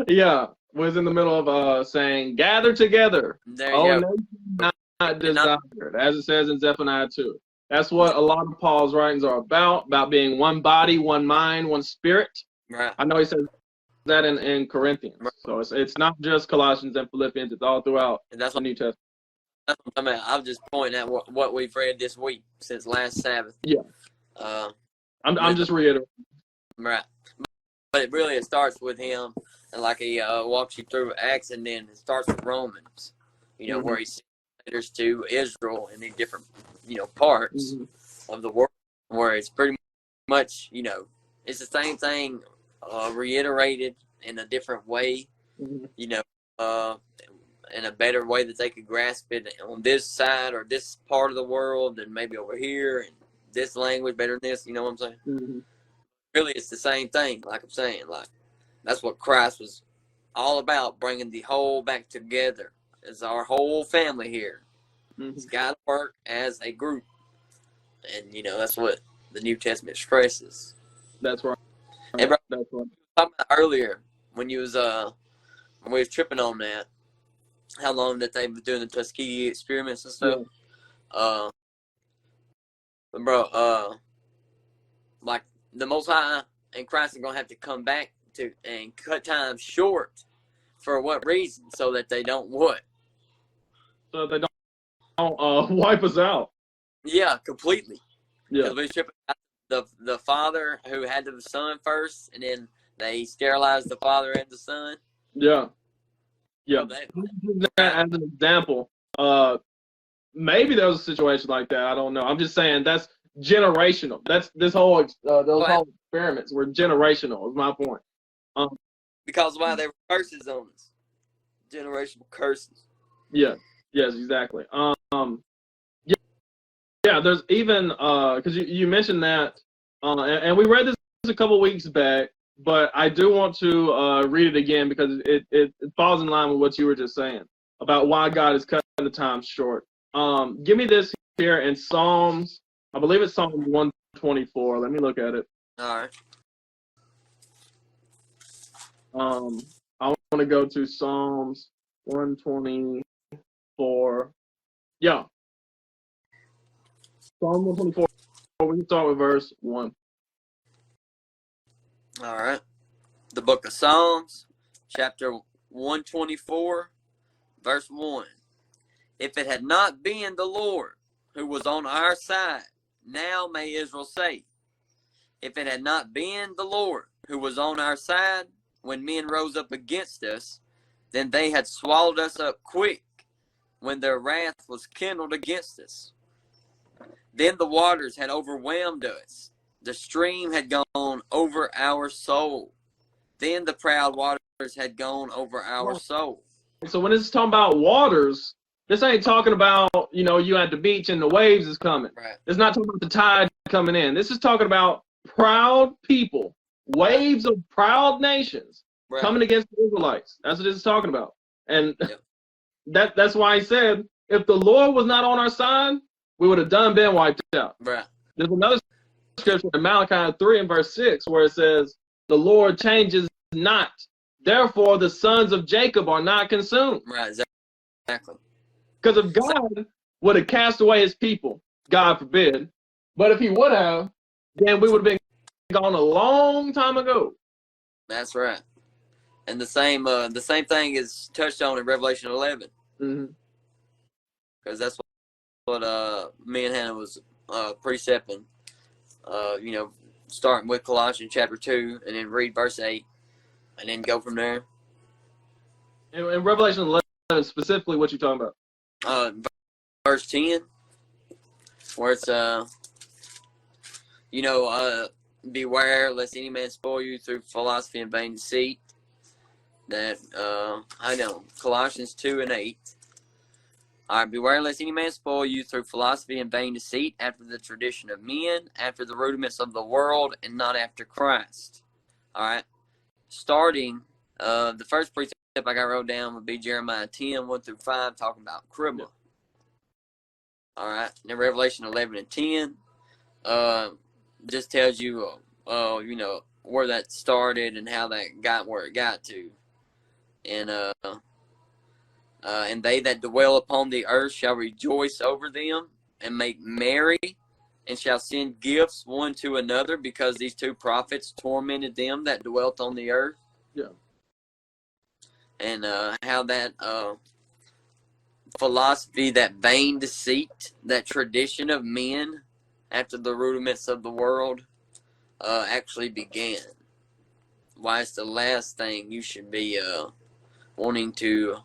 Yeah. Was in the middle of saying gather together. There you go. Not desired, as it says in Zephaniah 2. That's what a lot of Paul's writings are about being one body, one mind, one spirit. Right. I know he says that in Corinthians. Right. So it's not just Colossians and Philippians, it's all throughout the New Testament. That's what I'm at. I'm just pointing at what we've read this week since last Sabbath. Yeah. I'm just reiterating. Right. But it starts with him, and like he walks you through Acts, and then it starts with Romans, you know, where he sends letters to Israel in the different, you know, parts of the world, where it's pretty much, you know, it's the same thing reiterated in a different way, you know, in a better way that they could grasp it on this side or this part of the world than maybe over here, and this language better than this, you know what I'm saying? Really, it's the same thing, like I'm saying. Like, that's what Christ was all about, bringing the whole back together as our whole family here. It's got to work as a group. And, you know, that's what the New Testament stresses. That's right. And bro, that's right. Talking about earlier, when you was when we was tripping on that, how long that they were doing the Tuskegee experiments and stuff. Yeah. But bro, like, the Most High and Christ are going to have to come back to and cut time short. For what reason? So that they don't what? So they don't wipe us out. Yeah, completely. Yeah. Because we tripping out the father who had the son first, and then they sterilized the father and the son. Yeah. Yeah. So that as an example, maybe there was a situation like that. I don't know. I'm just saying that's generational. That's those whole experiments were generational. Is my point. Because why? There were curses on us. Generational curses. Yeah. Yes, exactly. Yeah, yeah. There's even because you mentioned that, and we read this a couple weeks back, but I do want to read it again because it falls in line with what you were just saying about why God is cutting the time short. Give me this here in Psalms. I believe it's Psalm 124. Let me look at it. All right. I want to go to Psalms 124. Yeah, Psalm 124. We can start with verse 1. All right. The book of Psalms, chapter 124, verse 1. If it had not been the Lord who was on our side, now may Israel say, if it had not been the Lord who was on our side when men rose up against us, then they had swallowed us up quick when their wrath was kindled against us. Then the waters had overwhelmed us. The stream had gone over our soul. Then the proud waters had gone over our soul. So when it's talking about waters, this ain't talking about, you at the beach and the waves is coming. Right. It's not talking about the tide coming in. This is talking about proud people, waves of proud nations coming against the Israelites. That's what this is talking about. And that's why he said, if the Lord was not on our side, we would have been wiped out. Right. There's another scripture in Malachi 3 and verse 6 where it says, the Lord changes not. Therefore, the sons of Jacob are not consumed. Right, exactly. Because if God would have cast away his people, God forbid, but if he would have, then we would have been gone a long time ago. That's right. And the same thing is touched on in Revelation 11. Because that's what me and Hannah was precepting. Starting with Colossians chapter 2 and then read verse 8 and then go from there. In Revelation 11, specifically, what you talking about? Verse 10, where it's beware lest any man spoil you through philosophy and vain deceit. That Colossians 2 and 8. All right, beware lest any man spoil you through philosophy and vain deceit, after the tradition of men, after the rudiments of the world, and not after Christ. All right, starting the first precept I got wrote down would be Jeremiah 10, 1 through 5, talking about Kribba. All right, and then Revelation 11 and 10 just tells you, where that started and how that got where it got to. And they that dwell upon the earth shall rejoice over them and make merry, and shall send gifts one to another, because these two prophets tormented them that dwelt on the earth. Yeah. And how that philosophy, that vain deceit, that tradition of men after the rudiments of the world actually began. Why it's the last thing you should be wanting to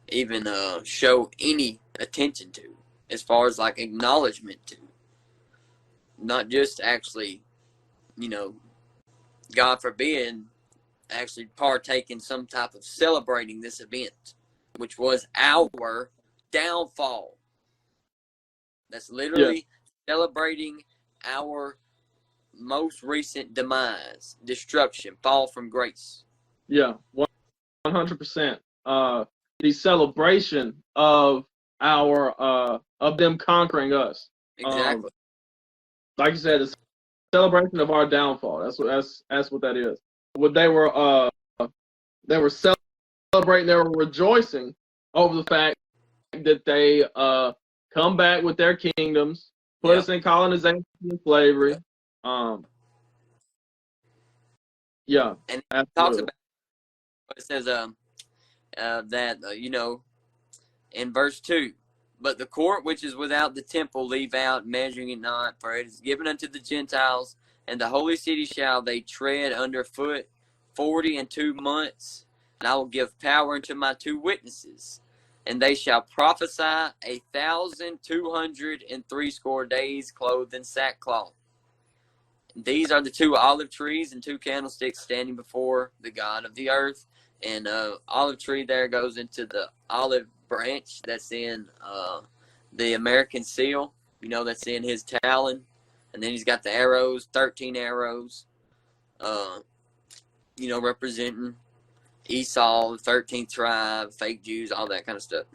even show any attention to, as far as like acknowledgement to. Not just actually, God forbid, actually partake in some type of celebrating this event, which was our downfall. That's literally celebrating our most recent demise, destruction, fall from grace. Yeah, 100%. The celebration of of them conquering us. Exactly. Like you said, it's a celebration of our downfall. That's what that is. What they were celebrating, they were rejoicing over the fact that they come back with their kingdoms, put us in colonization and slavery. And it absolutely. talks about, it says in verse 2, but the court which is without the temple leave out, measuring it not, for it is given unto the Gentiles, and the holy city shall they tread under foot 42 months. And I will give power unto my 2 witnesses, and they shall prophesy 1,260 days, clothed in sackcloth. these are the two olive trees and two candlesticks standing before the God of the earth. And olive tree there goes into the olive branch that's in the American seal, that's in his talon. And then he's got the arrows, 13 arrows, representing Esau, the 13th tribe, fake Jews, all that kind of stuff.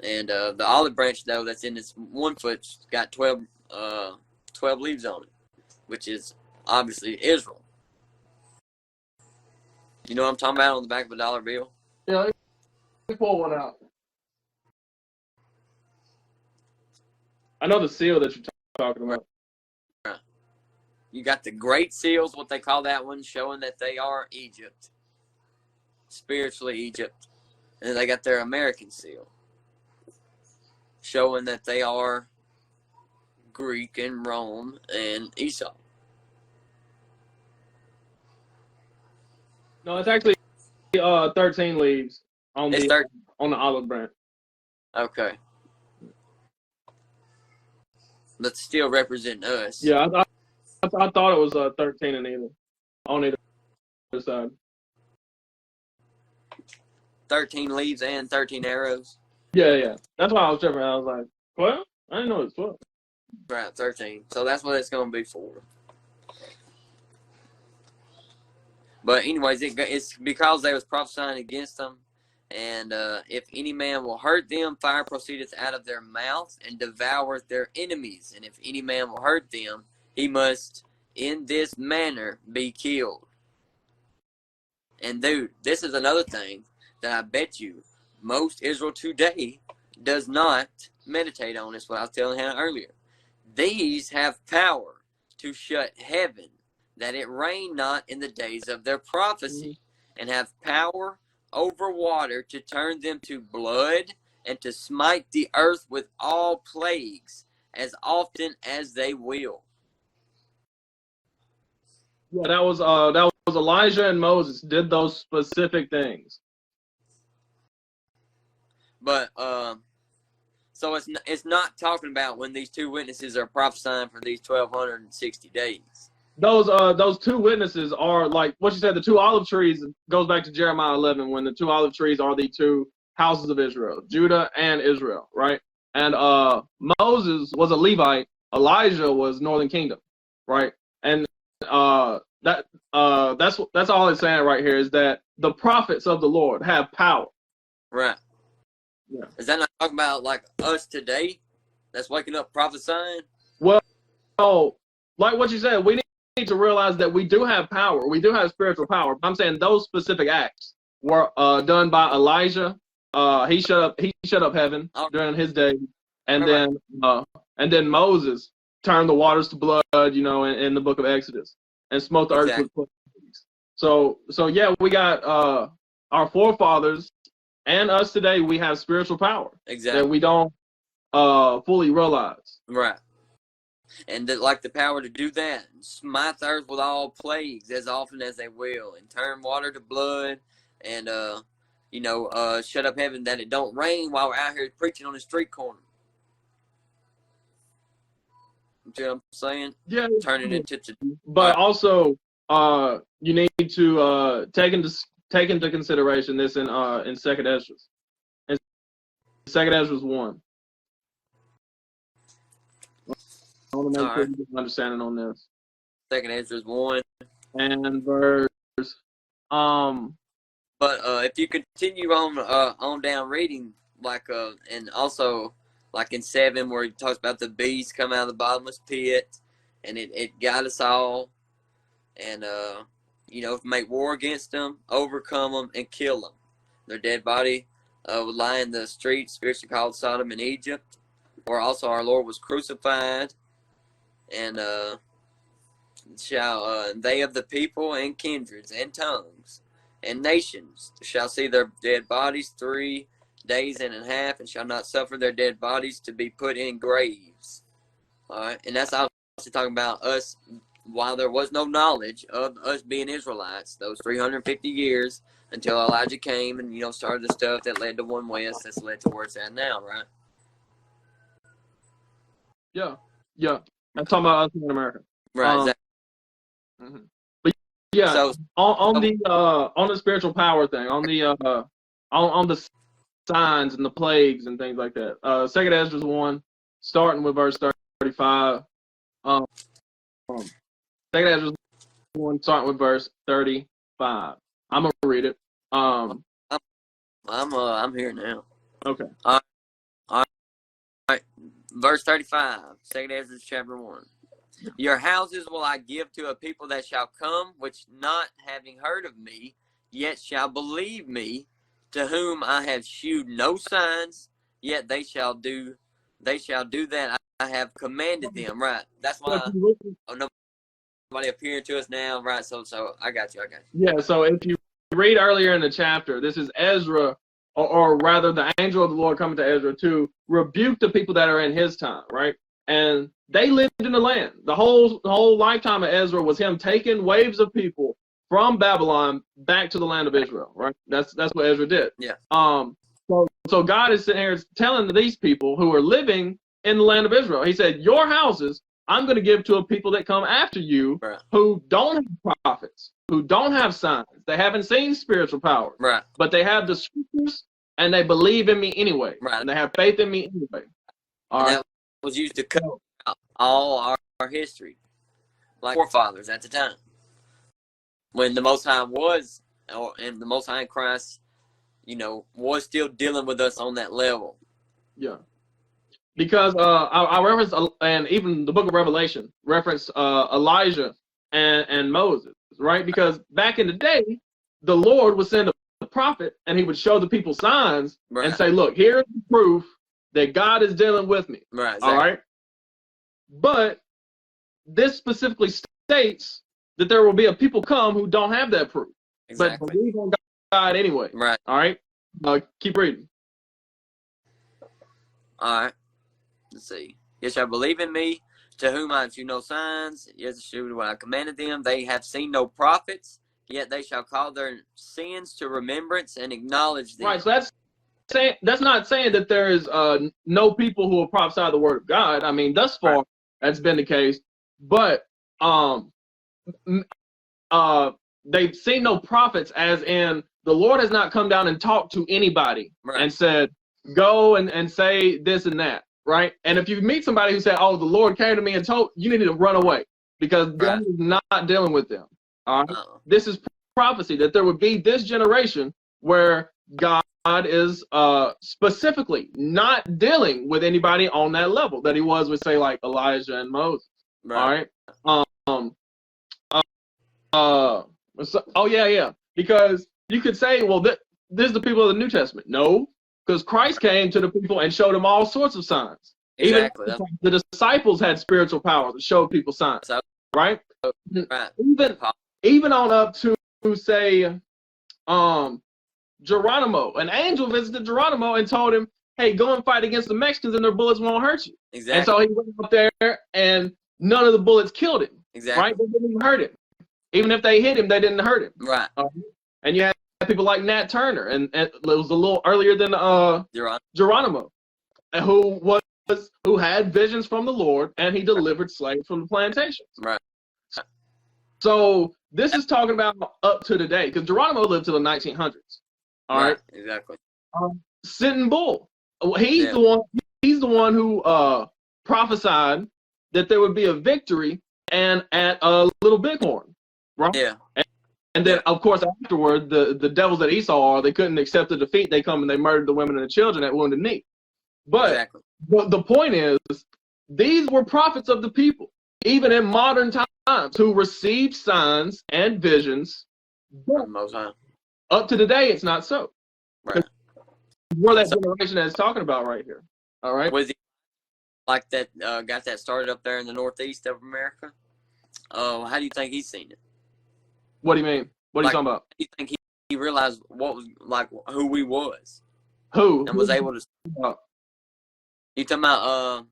And the olive branch, though, that's in its 1 foot, got 12 leaves on it, which is obviously Israel. You know what I'm talking about on the back of a dollar bill? Yeah, let me pull one out. I know the seal that you're talking about. Right. You got the great seals, what they call that one, showing that they are Egypt, spiritually Egypt. And then they got their American seal, showing that they are Greek and Rome and Esau. No, it's actually 13 leaves on the olive branch. Okay. But still representing us. Yeah, I thought it was 13 on either side. 13 leaves and 13 arrows. Yeah. That's why I was tripping. I was like, 12? I didn't know it was 12. Right, 13. So that's what it's going to be for. But anyways, it's because they was prophesying against them. And if any man will hurt them, fire proceedeth out of their mouth and devoureth their enemies. And if any man will hurt them, he must in this manner be killed. And dude, this is another thing that I bet you most Israel today does not meditate on. Is what I was telling Hannah earlier. These have power to shut heaven, that it rain not in the days of their prophecy, and have power over water to turn them to blood, and to smite the earth with all plagues as often as they will. Yeah, that was Elijah and Moses did those specific things. But so it's not talking about when these two witnesses are prophesying for these 1260 days. Those two witnesses are like what you said. The two olive trees goes back to Jeremiah 11 when the two olive trees are the two houses of Israel, Judah and Israel, right? And Moses was a Levite, Elijah was Northern Kingdom, right? And that's all it's saying right here is that the prophets of the Lord have power. Right. Yeah. Is that not talking about like us today? That's waking up prophesying? Well, like what you said, we need to realize that we do have power. We do have spiritual power. I'm saying those specific acts were done by Elijah. He shut up heaven during his day, and then Moses turned the waters to blood, in the book of Exodus, and smote the earth with plagues. So yeah, we got our forefathers and us today. We have spiritual power that we don't fully realize. Right. And like the power to do that, smite the earth with all plagues as often as they will, and turn water to blood, and shut up heaven that it don't rain while we're out here preaching on the street corner. You know what I'm saying? Yeah. Turning into. But also, you need to take into consideration this in Second Ezra. In Second Ezra 1. I want to make sure you get an understanding on this. Second Ezra 1 and verse. But if you continue on down reading, and also like in 7 where he talks about the beast come out of the bottomless pit, and it got us all, and make war against them, overcome them, and kill them. Their dead body would lie in the streets, spiritually called Sodom in Egypt, where also our Lord was crucified. And shall they of the people and kindreds and tongues and nations shall see their dead bodies 3 days and a half, and shall not suffer their dead bodies to be put in graves. All right, and that's obviously talking about us while there was no knowledge of us being Israelites, those 350 years until Elijah came and started the stuff that led to One West, that's led to where it's at now, right? Yeah. I'm talking about us in America. Right. Mm-hmm. But yeah, So on the spiritual power thing, on the signs and the plagues and things like that. Second Ezra 1, starting with verse 35. Second Ezra 1, starting with verse 35. I'm gonna read it. I'm here now. Okay. All right. Verse 35, 2 Ezra chapter 1. Your houses will I give to a people that shall come, which not having heard of me, yet shall believe me, to whom I have shewed no signs, yet they shall do that I have commanded them. Right. That's why nobody appearing to us now. Right. So I got you. Yeah, so if you read earlier in the chapter, this is Ezra, or rather the angel of the Lord coming to Ezra to rebuke the people that are in his time, right? And they lived in the land. The whole lifetime of Ezra was him taking waves of people from Babylon back to the land of Israel, right? That's what Ezra did. Yeah. So God is sitting here telling these people who are living in the land of Israel, he said, your houses I'm going to give to a people that come after you, right, who don't have prophets, who don't have signs. They haven't seen spiritual power, right, but they have the scriptures and they believe in me anyway. Right. And they have faith in me anyway. All right. That was used to cover all our history, like forefathers at the time. When the Most High was, and the Most High in Christ, was still dealing with us on that level. Yeah. Because I reference, and even the book of Revelation reference Elijah and Moses, right? Because back in the day, the Lord would send a prophet and he would show the people signs and say, look, here's the proof that God is dealing with me. Right. Exactly. All right. But this specifically states that there will be a people come who don't have that proof. Exactly. But believe on God anyway. Right. All right. Keep reading. All right. Let's see. Ye shall believe in me, to whom I have shewed no signs, yet shewed what I commanded them. They have seen no prophets, yet they shall call their sins to remembrance and acknowledge them. Right, so that's not saying that there is no people who will prophesy the word of God. I mean, thus far, that's been the case. But they've seen no prophets, as in the Lord has not come down and talked to anybody and said, go and say this and that. Right. And if you meet somebody who said, oh, the Lord came to me and told you need to run away, because God is not dealing with them. All right. This is prophecy that there would be this generation where God is specifically not dealing with anybody on that level that he was with, say, like Elijah and Moses. Right. All right. Because you could say, well, this is the people of the New Testament. No. Because Christ came to the people and showed them all sorts of signs. Exactly. Even the disciples had spiritual power to show people signs. Right? Even on up to, say, Geronimo. An angel visited Geronimo and told him, hey, go and fight against the Mexicans and their bullets won't hurt you. Exactly. And so he went up there and none of the bullets killed him. Exactly. Right? They didn't even hurt him. Even if they hit him, they didn't hurt him. Right. And you had people like Nat Turner, and it was a little earlier than Geronimo, who had visions from the Lord, and he delivered slaves from the plantations. Right. So this is talking about up to today, because Geronimo lived till the 1900s. All right. Exactly. Sitting Bull, he's the one who prophesied that there would be a victory and at a Little Bighorn. Right. Yeah. And then, of course, afterward, the devils that Esau are, they couldn't accept the defeat. They come and they murdered the women and the children at Wounded Knee. But the point is, these were prophets of the people, even in modern times, who received signs and visions. But up to today, it's not so. Right. We're that generation that is talking about right here. All right. Was he like that? Got that started up there in the northeast of America? How do you think he's seen it? What do you mean? What are you talking about? You think he realized what was like who we was? Who? And was able to. You talking about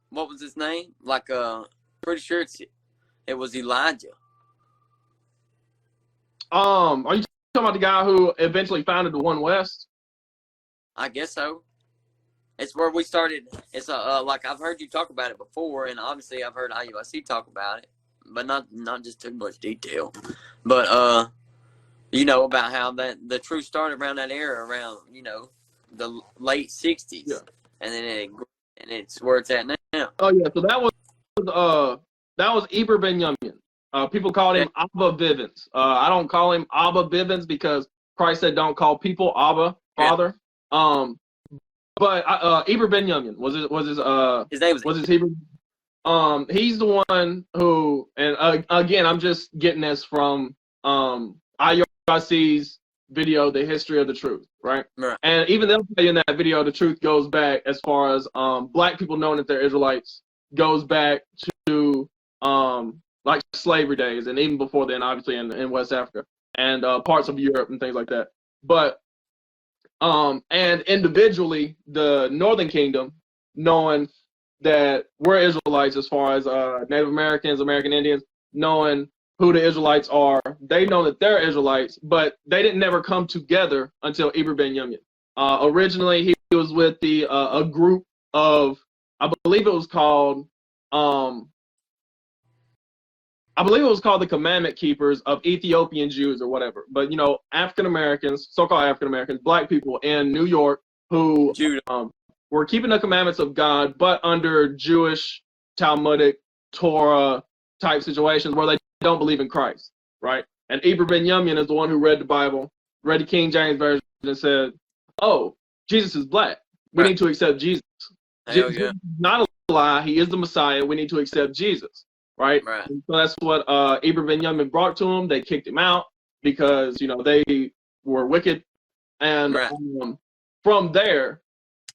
what was his name? Like pretty sure it was Elijah. Are you talking about the guy who eventually founded the One West? I guess so. It's where we started. It's like I've heard you talk about it before, and obviously I've heard IUIC talk about it. but not just too much detail. But you know about how that the truth started around that era, around the late '60s, Yeah. and then it's where it's at now. Oh yeah, so that was Eber Ben-Yamin. People called him Abba Bivens. I don't call him Abba Bivens because Christ said don't call people Abba, Father. Yeah. But Eber Ben-Yamin was his name was his Hebrew. He's the one who, and again, I'm just getting this from IURC's video, The History of the Truth, right? And even they'll tell you in that video, the truth goes back as far as black people knowing that they're Israelites goes back to like slavery days, and even before then, obviously in West Africa and parts of Europe and things like that. But and individually, the Northern Kingdom, knowing that we're Israelites as far as Native Americans, American Indians, knowing who the Israelites are, they know that they're Israelites, but they didn't never come together until Eber Ben-Yamin. Originally, he was with a group of, I believe it was called the Commandment Keepers of Ethiopian Jews or whatever. But African Americans, so-called African Americans, black people in New York who were keeping the commandments of God, but under Jewish, Talmudic, Torah type situations where they don't believe in Christ, right? And Eber Ben-Yamin is the one who read the Bible, read the King James Version, and said, "Oh, Jesus is black. We need to accept Jesus. Jesus is not a lie. He is the Messiah. We need to accept Jesus." Right? And so that's what Eber Ben-Yamin brought to him. They kicked him out because they were wicked, and from there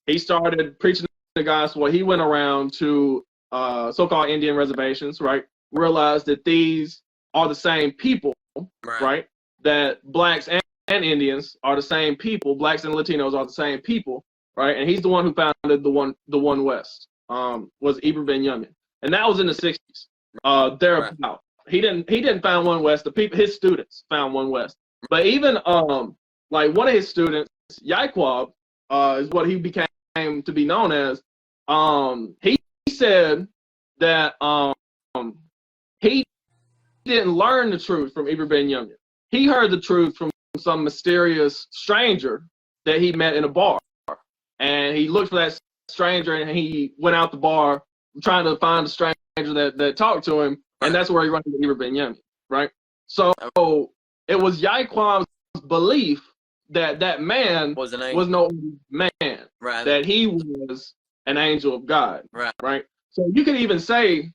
he started preaching the gospel. He went around to so-called Indian reservations, right? Realized that these are the same people, right? That blacks and Indians are the same people. Blacks and Latinos are the same people, right? And he's the one who founded the One West. Was Eber Ben-Yamin, and that was in the '60s. Thereabout. He didn't found One West. His students found One West. But even like one of his students, Yaquab, is what he became to be known as. He said that he didn't learn the truth from Eber Ben-Yamin. He heard the truth from some mysterious stranger that he met in a bar, and he looked for that stranger, and he went out the bar trying to find the stranger that talked to him, and that's where he ran into Eber Ben-Yamin, right? So it was Yaquam's belief that that man was no man, that he was an angel of God, right? So you could even say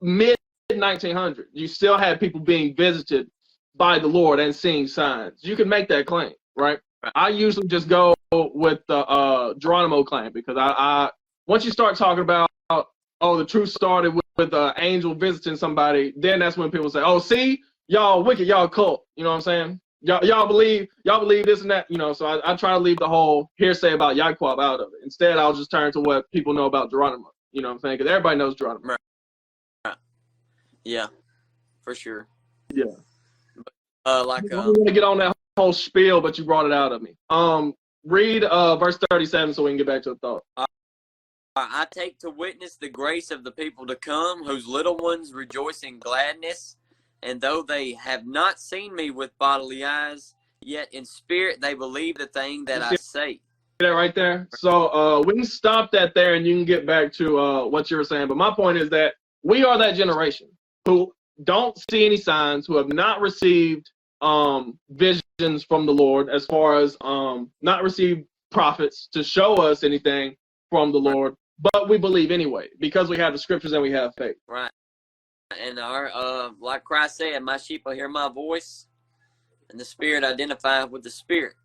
mid 1900, you still had people being visited by the Lord and seeing signs. You can make that claim, right? I usually just go with the Geronimo claim because I once you start talking about the truth started with an angel visiting somebody, then that's when people say, "Oh, see, y'all wicked, y'all cult." You know what I'm saying? Y'all believe this and that. So I try to leave the whole hearsay about Yaquab out of it. Instead, I'll just turn to what people know about Geronimo. You know what I'm saying? Because everybody knows Geronimo. Right. Yeah, for sure. Yeah. I want to get on that whole spiel, but you brought it out of me. Read verse 37 so we can get back to the thought. I take to witness the grace of the people to come, whose little ones rejoice in gladness, and though they have not seen me with bodily eyes, yet in spirit they believe the thing that I say. That right there. So we can stop that there, and you can get back to what you were saying. But my point is that we are that generation who don't see any signs, who have not received visions from the Lord, as far as not received prophets to show us anything from the Lord, but we believe anyway because we have the scriptures and we have faith. Right. And our like Christ said, "My sheep will hear my voice, and the Spirit identify with the Spirit."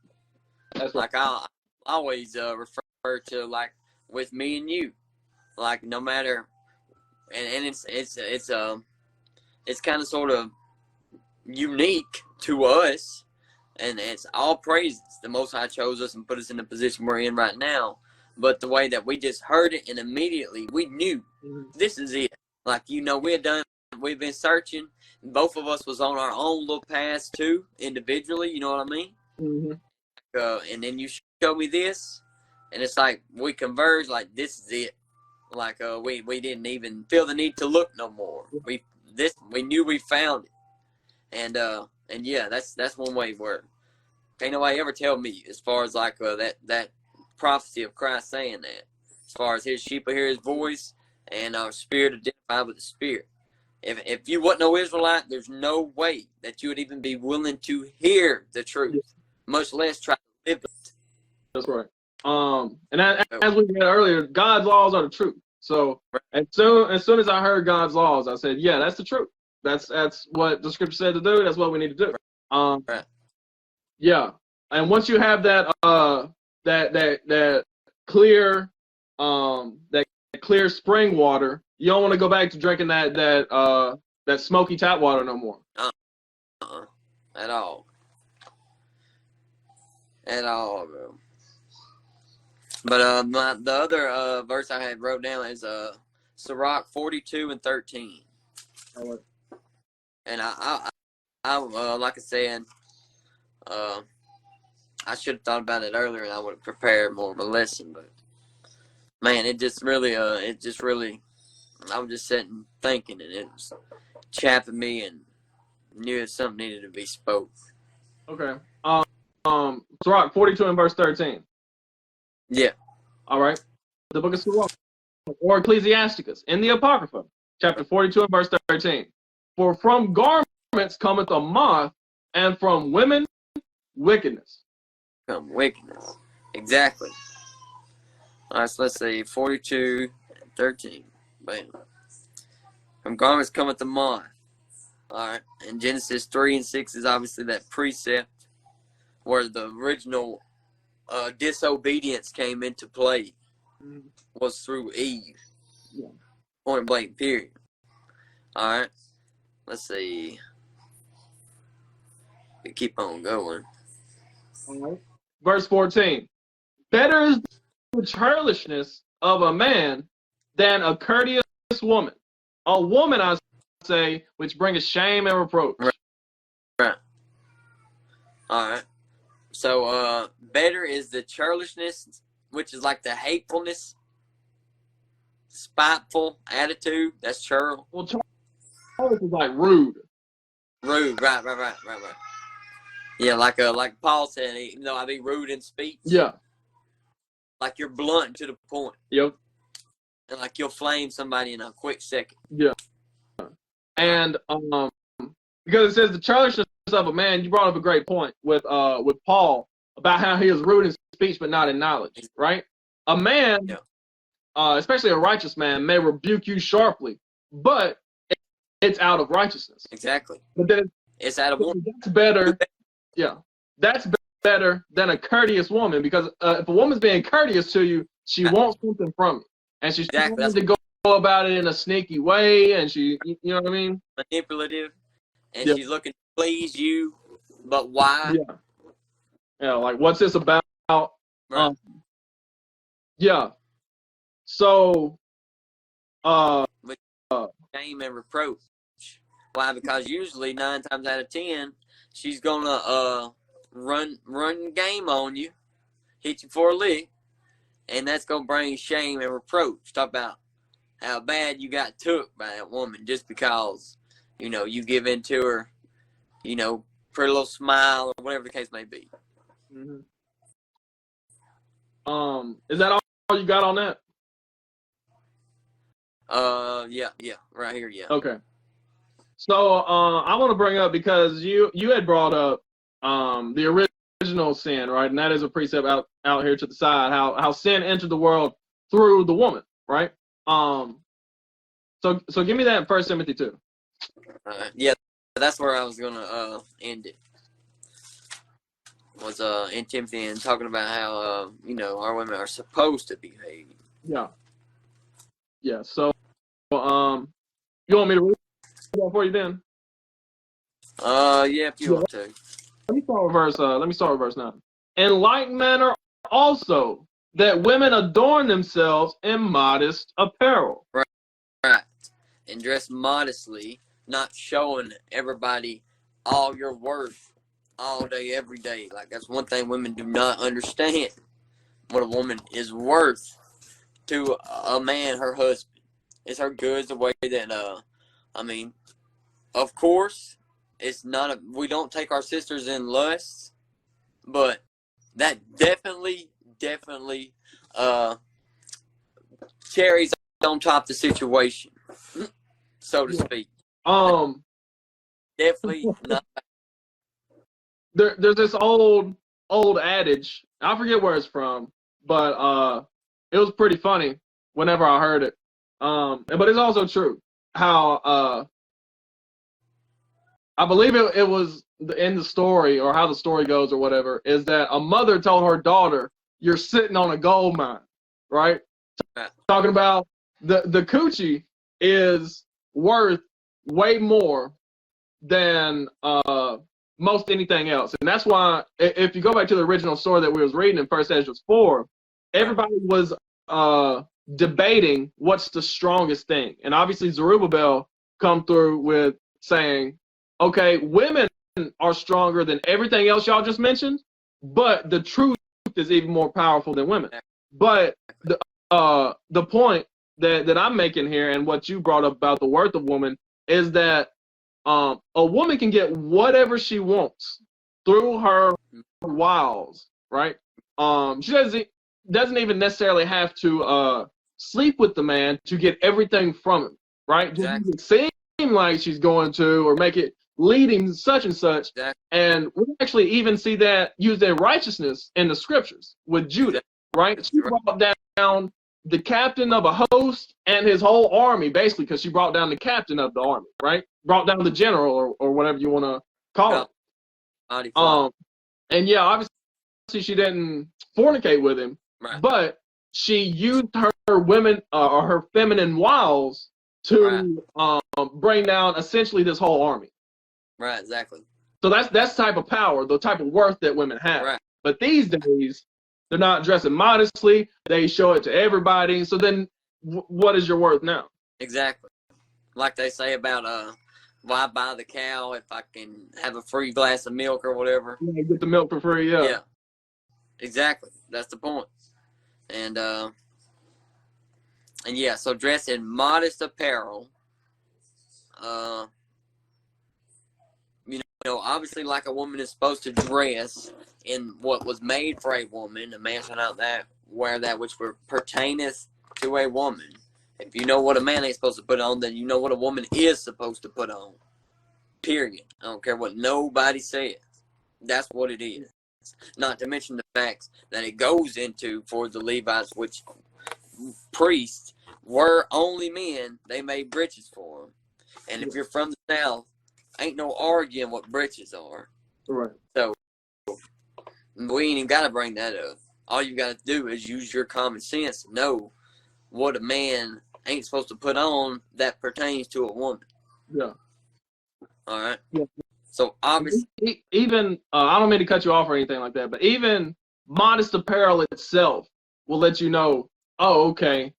That's like I always refer to, like with me and you, like no matter, and it's kind of sort of unique to us, and it's all praise. The Most High chose us and put us in the position we're in right now. But the way that we just heard it and immediately we knew this is it. Like, we've been searching. Both of us was on our own little paths too, individually. You know what I mean? Mm-hmm. And then you show me this, and it's like we converged. Like, this is it. Like we didn't even feel the need to look no more. this. We knew we found it, and yeah, that's one way where ain't nobody ever tell me as far as like that prophecy of Christ saying that, as far as his sheep will hear his voice and our spirit identified with the spirit. If you wasn't no Israelite, there's no way that you would even be willing to hear the truth, much less try to live it. That's right. And as we said earlier, God's laws are the truth. So as soon as I heard God's laws, I said, yeah, that's the truth. That's what the scripture said to do. That's what we need to do. Yeah. And once you have that that clear spring water, you don't want to go back to drinking that smoky tap water no more. At all. At all, bro. But the other verse I had wrote down is Sirach 42:13. Right. And I like I said, I should have thought about it earlier, and I would have prepared more of a lesson. But man, it just really, I was just sitting thinking, and it was chapping me, and knew that something needed to be spoke. Okay. Sirach 42 and verse 13. Yeah. All right. The book of Sirach, or Ecclesiasticus, in the Apocrypha, chapter 42 and verse 13. For from garments cometh a moth, and from women wickedness. From wickedness. Exactly. All right, so let's see. 42 and 13. Bam. From garments cometh a moth. All right. And Genesis 3 and 6 is obviously that precept where the original disobedience came into play, was through Eve. Yeah. Point blank, period. All right. Let's see. We keep on going. All right. Verse 14. Better is the churlishness of a man than a courteous woman. A woman, I say, which bringeth shame and reproach. Right. All right. So, better is the churlishness, which is like the hatefulness, spiteful attitude. That's churl. Well, churlish is like rude. Rude, right. Yeah, like Paul said, even though I be rude in speech. Yeah. Like you're blunt to the point. Yep. And like you'll flame somebody in a quick second. Yeah. And because it says the churlishness of a man, you brought up a great point with Paul about how he is rude in speech but not in knowledge, right? A man, especially a righteous man, may rebuke you sharply, but it's out of righteousness. Exactly. But then it's out of that's better. Yeah, that's better than a courteous woman, because if a woman's being courteous to you, she wants something from you, and she's trying to go about it in a sneaky way, and she, you know what I mean? Manipulative, and she's looking to please you, but why? Yeah, like what's this about? Right. Yeah. So, with shame and reproach. Why? Because usually 9 times out of 10, she's gonna run game on you, hit you for a lick, and that's gonna bring shame and reproach. Talk about how bad you got took by that woman just because, you give in to her, pretty little smile or whatever the case may be. Mm-hmm. Is that all you got on that? Yeah, right here, yeah. Okay. So, I want to bring up, because you had brought up the original sin, right? And that is a precept out here to the side, how sin entered the world through the woman, right? So give me that in 1 Timothy 2. Yeah, that's where I was gonna end it. Was in Timothy and talking about how our women are supposed to behave. Yeah. Yeah. So, you want me to read that for you then? Yeah, if you want to. Let me start with verse 9. In like manner also, that women adorn themselves in modest apparel. Right. And dress modestly, not showing everybody all your worth all day, every day. Like, that's one thing women do not understand. What a woman is worth to a man, her husband. It's her goods, the way that, of course, it's not we don't take our sisters in lust, but that definitely cherries on top the situation, so to speak. Definitely not. There's this old adage. I forget where it's from, but it was pretty funny whenever I heard it. But it's also true. How I believe it was in the story, or how the story goes, or whatever, is that a mother told her daughter, "You're sitting on a gold mine," right? Talking about the coochie is worth way more than most anything else. And that's why, if you go back to the original story that we was reading in 1 Ezra 4, everybody was debating what's the strongest thing. And obviously Zerubbabel come through with saying, okay, women are stronger than everything else y'all just mentioned, but the truth is even more powerful than women. But the point that I'm making here, and what you brought up about the worth of woman, is that a woman can get whatever she wants through her wiles, right? She doesn't even necessarily have to sleep with the man to get everything from him, right? Exactly. Just seem like she's going to, or make it leading such and such. Exactly. And we actually even see that used in righteousness in the scriptures with Judah, right? She brought down the captain of a host and his whole army, basically, because she brought down the captain of the army, right? Brought down the general, or whatever you want to call it. And yeah, obviously she didn't fornicate with him, right, but she used her women or her feminine wiles to bring down essentially this whole army. Right, exactly. So that's the type of power, the type of worth that women have. Right. But these days, they're not dressing modestly. They show it to everybody. So then, what is your worth now? Exactly. Like they say about why buy the cow if I can have a free glass of milk or whatever? Yeah, get the milk for free. Yeah. Yeah. Exactly. That's the point. And yeah, so dress in modest apparel. You know, obviously, like a woman is supposed to dress in what was made for a woman. A man shall not wear that which pertaineth to a woman. If you know what a man ain't supposed to put on, then you know what a woman is supposed to put on. Period. I don't care what nobody says. That's what it is. Not to mention the facts that it goes into for the Levites, which priests were only men. They made breeches for them. And if you're from the South, ain't no arguing what breeches are. Right. So we ain't even got to bring that up. All you got to do is use your common sense to know what a man ain't supposed to put on that pertains to a woman. Yeah. All right. Yeah. So obviously, even I don't mean to cut you off or anything like that, but even modest apparel itself will let you know, oh, okay,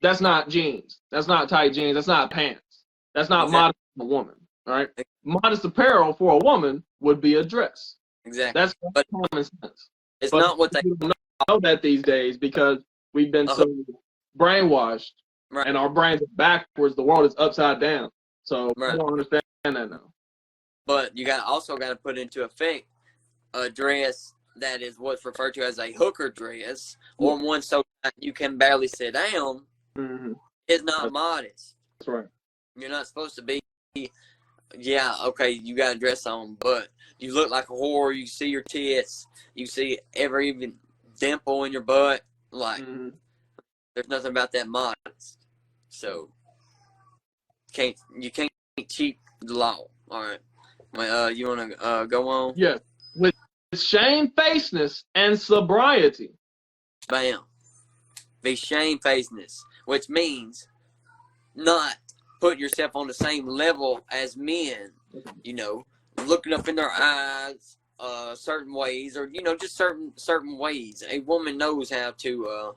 that's not jeans, that's not tight jeans, that's not pants, that's not modest for a woman. All right. Modest apparel for a woman would be a dress. Exactly. That's common sense. It's not what they know that these days because we've been so brainwashed, right, and our brains are backwards. The world is upside down. So right. I don't understand that now. But you also got to put into effect a dress that is what's referred to as a hooker dress, or one so you can barely sit down. Mm-hmm. Is not modest. That's right. You're not supposed to be. Yeah, okay, you got a dress on, but you look like a whore. You see your tits. You see every even dimple in your butt. Like, there's nothing about that modest. So, you can't cheat the law. All right. You want to go on? Yeah. With shamefacedness and sobriety. Bam. Be shamefacedness, which means not put yourself on the same level as men, you know, looking up in their eyes certain ways, or, you know, just certain ways. A woman knows how to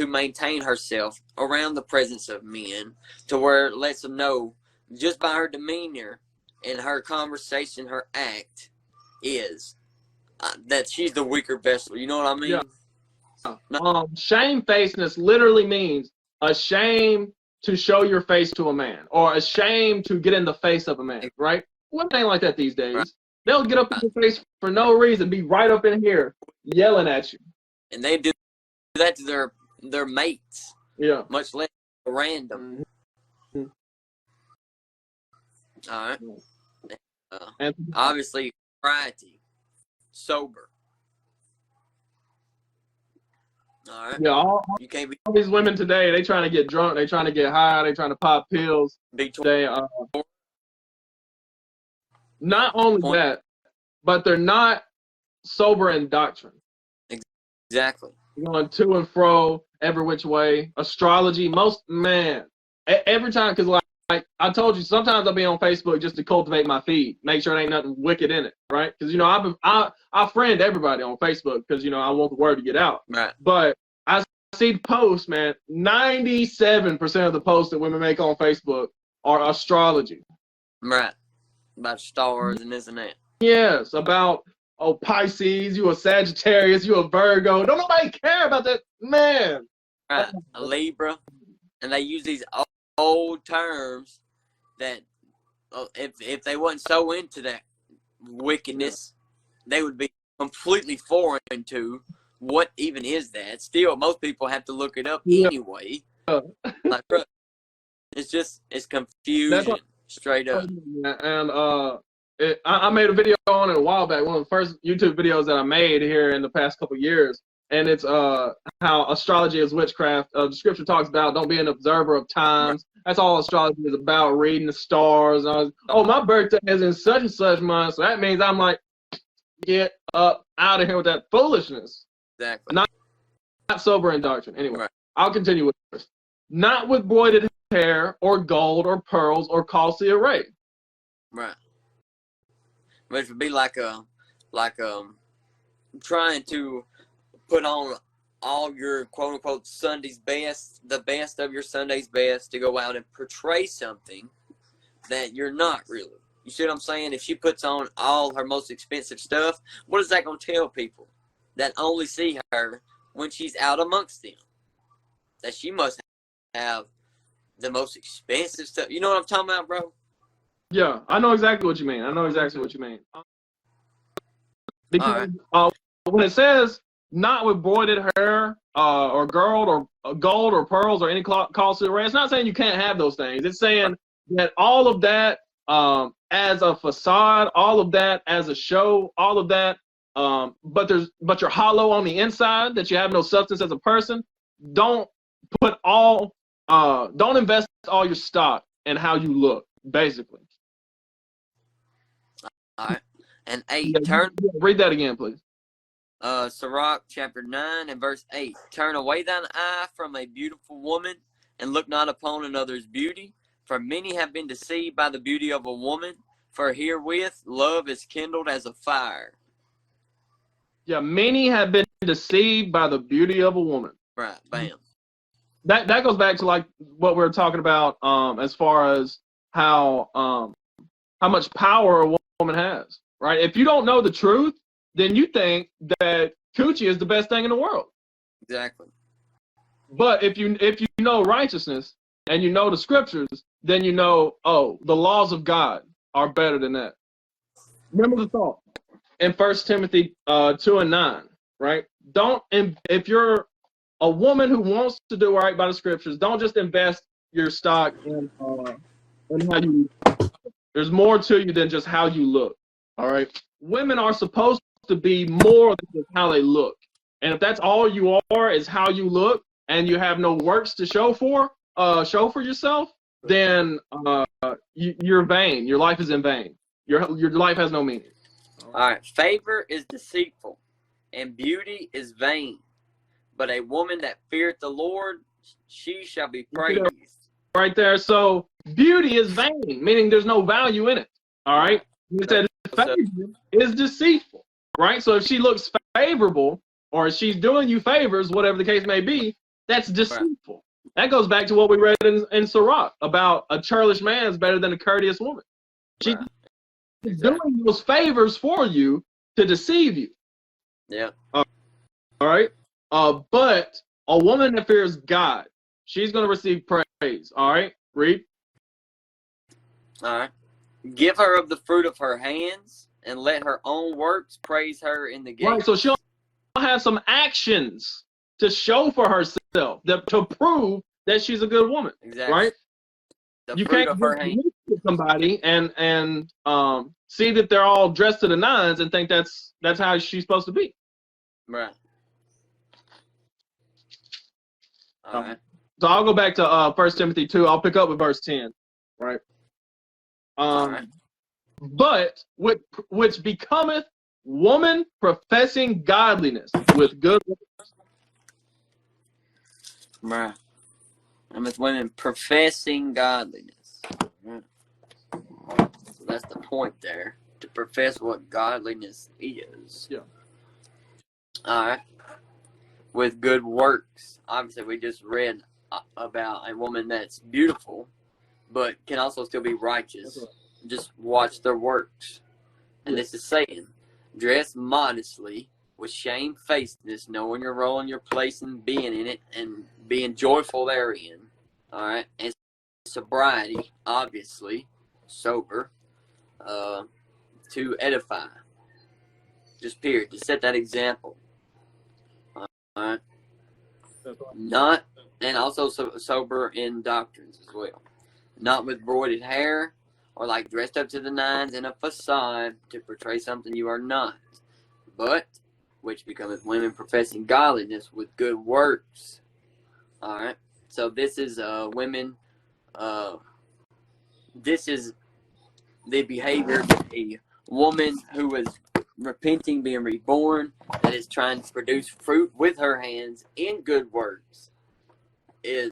maintain herself around the presence of men, to where it lets them know just by her demeanor and her conversation, her act is that she's the weaker vessel. You know what I mean? Yeah. Shamefacedness literally means ashamed to show your face to a man, or ashamed to get in the face of a man, right? Women ain't like that these days. Right. They'll get up in your face for no reason, be right up in here yelling at you. And they do that to their mates. Yeah. Much less random. Mm-hmm. All right. Obviously, variety, sober. All right. Yeah, all these women today, they trying to get drunk, they trying to get high, they trying to pop pills. They not only that, but they're not sober in doctrine. Exactly. Going to and fro, every which way. Astrology, every time, because like I told you, sometimes I'll be on Facebook just to cultivate my feed, make sure there ain't nothing wicked in it, right? Because I friend everybody on Facebook because I want the word to get out. Right. But I see posts, man. 97% of the posts that women make on Facebook are astrology. Right. About stars and this and that. Yes, about Pisces, you a Sagittarius, you a Virgo. Don't nobody care about that, man. Right. A Libra, and they use these old terms that if they wasn't so into that wickedness, they would be completely foreign to what even is that. Still, most people have to look it up anyway. Like, bro, it's confusion straight up. And I made a video on it a while back, one of the first YouTube videos that I made here in the past couple of years. And it's how astrology is witchcraft. The scripture talks about don't be an observer of times. Right. That's all astrology is about, reading the stars. My birthday is in such and such month, so that means I'm like, get up out of here with that foolishness. Exactly. Not sober in doctrine. Anyway, I'll continue with this. Not with broided hair or gold or pearls or costly array. Right. But it would be like trying to put on all your quote unquote Sunday's best, the best of your Sunday's best, to go out and portray something that you're not really. You see what I'm saying? If she puts on all her most expensive stuff, what is that going to tell people that only see her when she's out amongst them? That she must have the most expensive stuff. You know what I'm talking about, bro? Yeah, I know exactly what you mean. Because when it says not with broided hair or gold or pearls or any costly array, it's not saying you can't have those things. It's saying that all of that as a facade, all of that as a show, all of that, but you're hollow on the inside, that you have no substance as a person. Don't invest all your stock in how you look, basically. All right. And 8, read that again, please. Sirach chapter 9 and verse 8. Turn away thine eye from a beautiful woman, and look not upon another's beauty. For many have been deceived by the beauty of a woman, for herewith love is kindled as a fire. Yeah, many have been deceived by the beauty of a woman. Right, bam. That goes back to like what we were talking about as far as how much power a woman has, right? If you don't know the truth, then you think that coochie is the best thing in the world. Exactly. But if you know righteousness and you know the scriptures, then you know, the laws of God are better than that. Remember the thought in 1 Timothy 2:9, right? If you're a woman who wants to do right by the scriptures, don't just invest your stock in how you. There's more to you than just how you look. All right. Women are supposed to be more than just how they look. And if that's all you are is how you look, and you have no works to show for yourself, then you're vain. Your life is in vain. Your life has no meaning. All right. Favor is deceitful, and beauty is vain. But a woman that feareth the Lord, she shall be praised. Right there. So beauty is vain, meaning there's no value in it. All right. It said favor is deceitful. Right. So if she looks favorable, or she's doing you favors, whatever the case may be, that's deceitful. Right. That goes back to what we read in Sirach about a churlish man is better than a courteous woman. She's doing those favors for you to deceive you. Yeah. All right. But a woman that fears God, she's going to receive praise. All right, read. All right. Give her of the fruit of her hands, and let her own works praise her in the gates. Right, so she'll have some actions to show for herself, to prove that she's a good woman. Exactly. Right? You can't look at somebody and see that they're all dressed to the nines and think that's how she's supposed to be. Right. All right. So I'll go back to 1 Timothy 2. I'll pick up with verse 10. Right. All right. But which becometh woman professing godliness with good works. Right. And with women professing godliness. Right. So that's the point there. To profess what godliness is. Yeah. All right. With good works. Obviously, we just read about a woman that's beautiful, but can also still be righteous. Right. Just watch their works. And this is saying, dress modestly with shamefacedness, knowing your role and your place and being in it and being joyful therein. All right. And sobriety, obviously, sober, to edify. Just period. To set that example. All right. Not, and also sober in doctrines as well. Not with broided hair or like dressed up to the nines in a facade to portray something you are not, but which becometh women professing godliness with good works. All right. So this is women. This is the behavior of a woman who is repenting, being reborn, that is trying to produce fruit with her hands in good works. It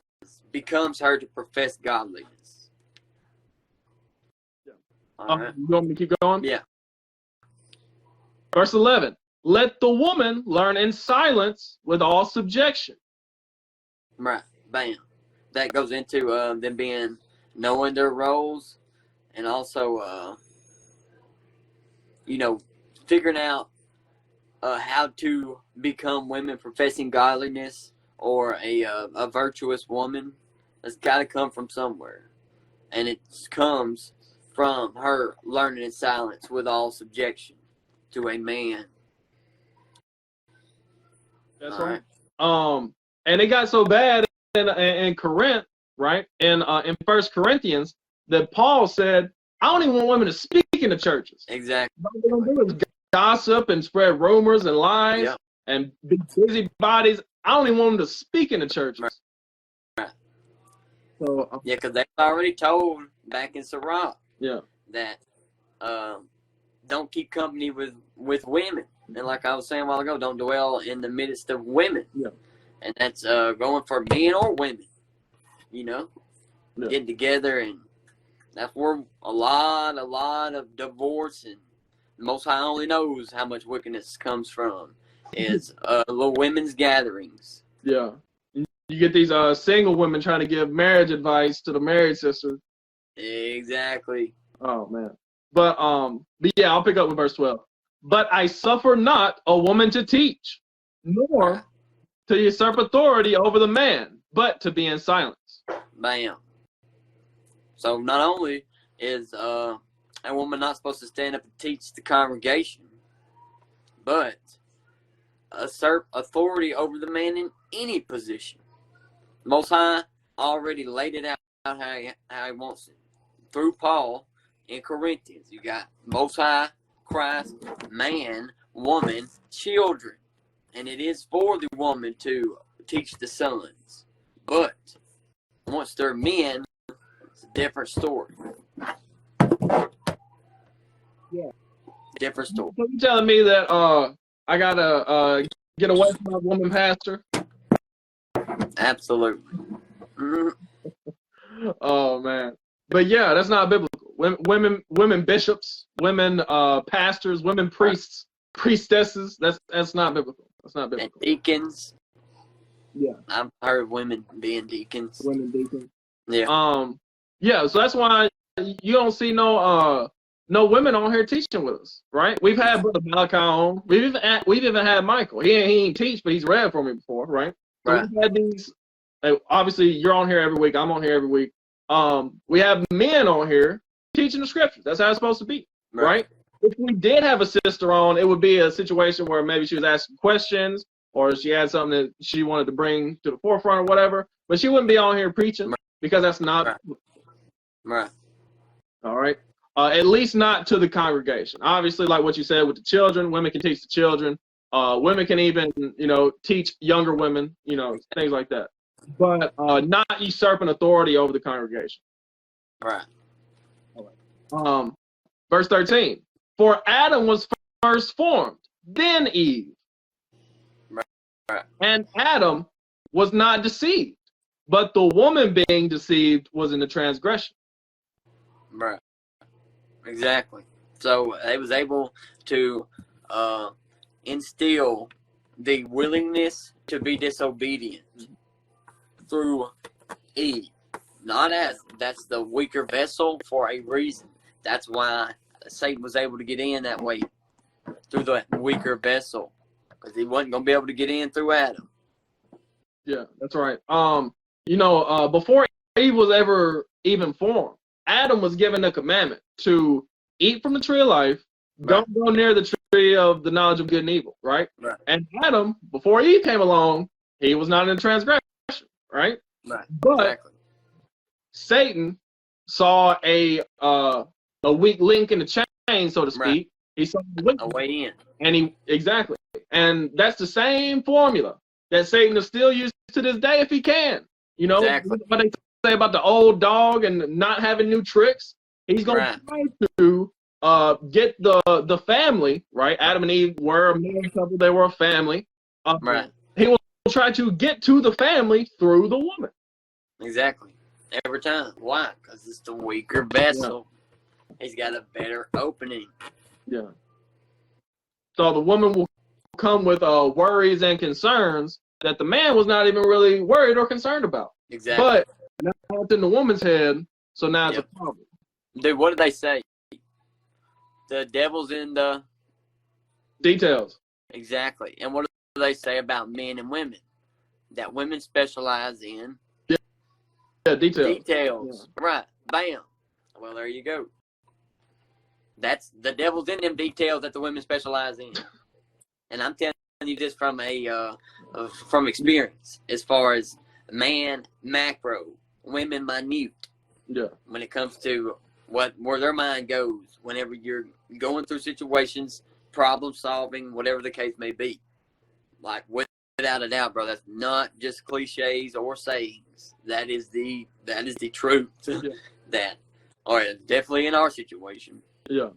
becomes her to profess godliness. Yeah. All right. You want me to keep going? Yeah. Verse 11. Let the woman learn in silence with all subjection. Right. Bam. That goes into them being knowing their roles and also, figuring out how to become women professing godliness or a virtuous woman. That's got to come from somewhere. And it comes from her learning in silence with all subjection to a man. That's right. And it got so bad in Corinth, right? In 1 Corinthians, that Paul said, I don't even want women to speak in the churches. Exactly. What they're going to do is gossip and spread rumors and lies and be busybodies. I don't even want them to speak in the churches. Right. So, because they've already told back in Sirach that don't keep company with women. And like I was saying a while ago, don't dwell in the midst of women. Yeah. And that's going for men or women, getting together. And that's where a lot of divorce and Most High only knows how much wickedness comes from is little women's gatherings. Yeah. You get these single women trying to give marriage advice to the married sisters. Exactly. Oh, man. But yeah, I'll pick up with verse 12. But I suffer not a woman to teach, nor to usurp authority over the man, but to be in silence. Bam. So not only is a woman not supposed to stand up and teach the congregation, but usurp authority over the man in any position. Most High already laid it out how he wants it. Through Paul in Corinthians, you got Most High, Christ, man, woman, children. And it is for the woman to teach the sons. But once they're men, it's a different story. Yeah. Different story. So you telling me that I gotta get away from a woman pastor? Absolutely. Oh man. But yeah, that's not biblical. Women bishops, women pastors, women priests, priestesses. That's not biblical. That's not biblical. And deacons. Yeah. I've heard of women being deacons. Women deacons. Yeah. Yeah. So that's why you don't see no women on here teaching with us, right? We've had Brother Malachi on. We've even had Michael. He ain't teach, but he's read for me before, right? So we've had obviously you're on here every week. I'm on here every week. We have men on here teaching the scriptures. That's how it's supposed to be, right? If we did have a sister on, it would be a situation where maybe she was asking questions or she had something that she wanted to bring to the forefront or whatever, but she wouldn't be on here preaching because that's not right. All right. At least not to the congregation. Obviously, like what you said with the children, women can teach the children. Women can even, teach younger women, things like that. But not usurping authority over the congregation. Right. Verse 13. For Adam was first formed, then Eve. Right. And Adam was not deceived, but the woman being deceived was in the transgression. Right. Exactly. So they was able to instill the willingness to be disobedient through Eve, not Adam. That's the weaker vessel for a reason. That's why Satan was able to get in that way through the weaker vessel, because he wasn't going to be able to get in through Adam. Yeah, that's right. Before Eve was ever even formed, Adam was given a commandment to eat from the tree of life. Don't go near the tree of the knowledge of good and evil, right? And Adam, before Eve came along, he was not in transgression, right? But exactly. Satan saw a weak link in the chain, so to speak. He saw a way in. And that's the same formula that Satan is still using to this day if he can. What they say about the old dog and not having new tricks. He's going to try to get the family, right? Adam and Eve were a married couple. They were a family. He will try to get to the family through the woman. Exactly. Every time. Why? Because it's the weaker vessel. Yeah. He's got a better opening. Yeah. So the woman will come with worries and concerns that the man was not even really worried or concerned about. Exactly. But now it's in the woman's head, so now it's a problem. Dude, what did they say? The devil's in the details. Exactly. And what do they say about men and women? That women specialize in details. Details. Yeah. Right. Bam. Well, there you go. That's the devil's in them details that the women specialize in. And I'm telling you this from from experience, as far as man macro, women minute. Yeah. When it comes to where their mind goes whenever you're going through situations, problem solving, whatever the case may be. Like without a doubt, bro, that's not just cliches or sayings. That is the truth. Yeah. Definitely in our situation. Yeah.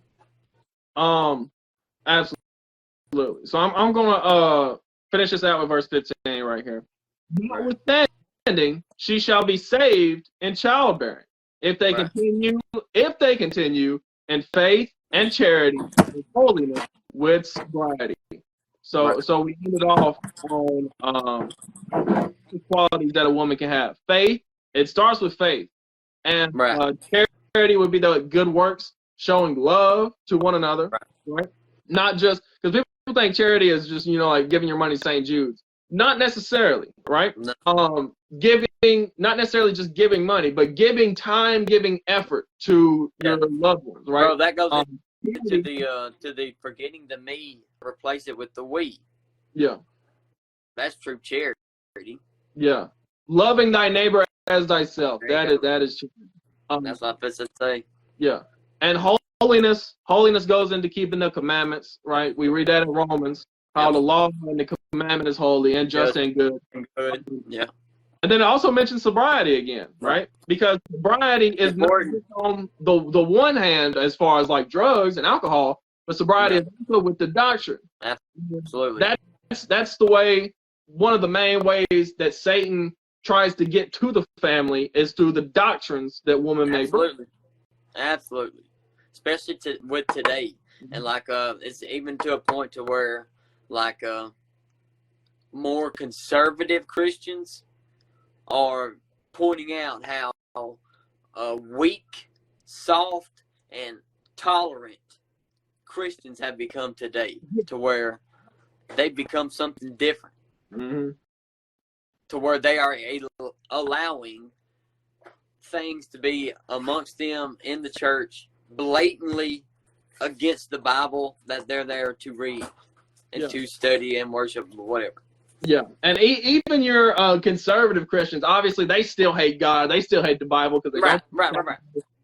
Absolutely. So I'm gonna finish this out with verse 15 right here. Notwithstanding, she shall be saved in childbearing if they continue in faith and charity and holiness with sobriety. So we ended off on the qualities that a woman can have. Faith. It starts with faith, and charity would be the good works, showing love to one another, right? Not just because people think charity is just like giving your money to St. Jude's. Not necessarily, right? No. Giving, not necessarily just giving money, but giving time, giving effort to your loved ones, right? Bro, that goes to the forgetting the me, replace it with the we. Yeah. That's true charity. Yeah. Loving thy neighbor as thyself. That is true. That's what I was to say. Yeah. And holiness goes into keeping the commandments, right? We read that in Romans, how the law and the commandment is holy and just and good. Yeah. And then it also mentions sobriety again, right? Because sobriety is not just on the one hand as far as like drugs and alcohol, but sobriety is also with the doctrine. Absolutely. That's the way, one of the main ways that Satan tries to get to the family is through the doctrines that women may bring. Absolutely. Especially with today. And like it's even to a point to where like more conservative Christians are pointing out how weak, soft, and tolerant Christians have become today, to where they've become something different. Mm-hmm. to where they are allowing things to be amongst them in the church blatantly against the Bible that they're there to read and to study and worship, whatever. Yeah, and even your conservative Christians, obviously, they still hate God. They still hate the Bible because they right.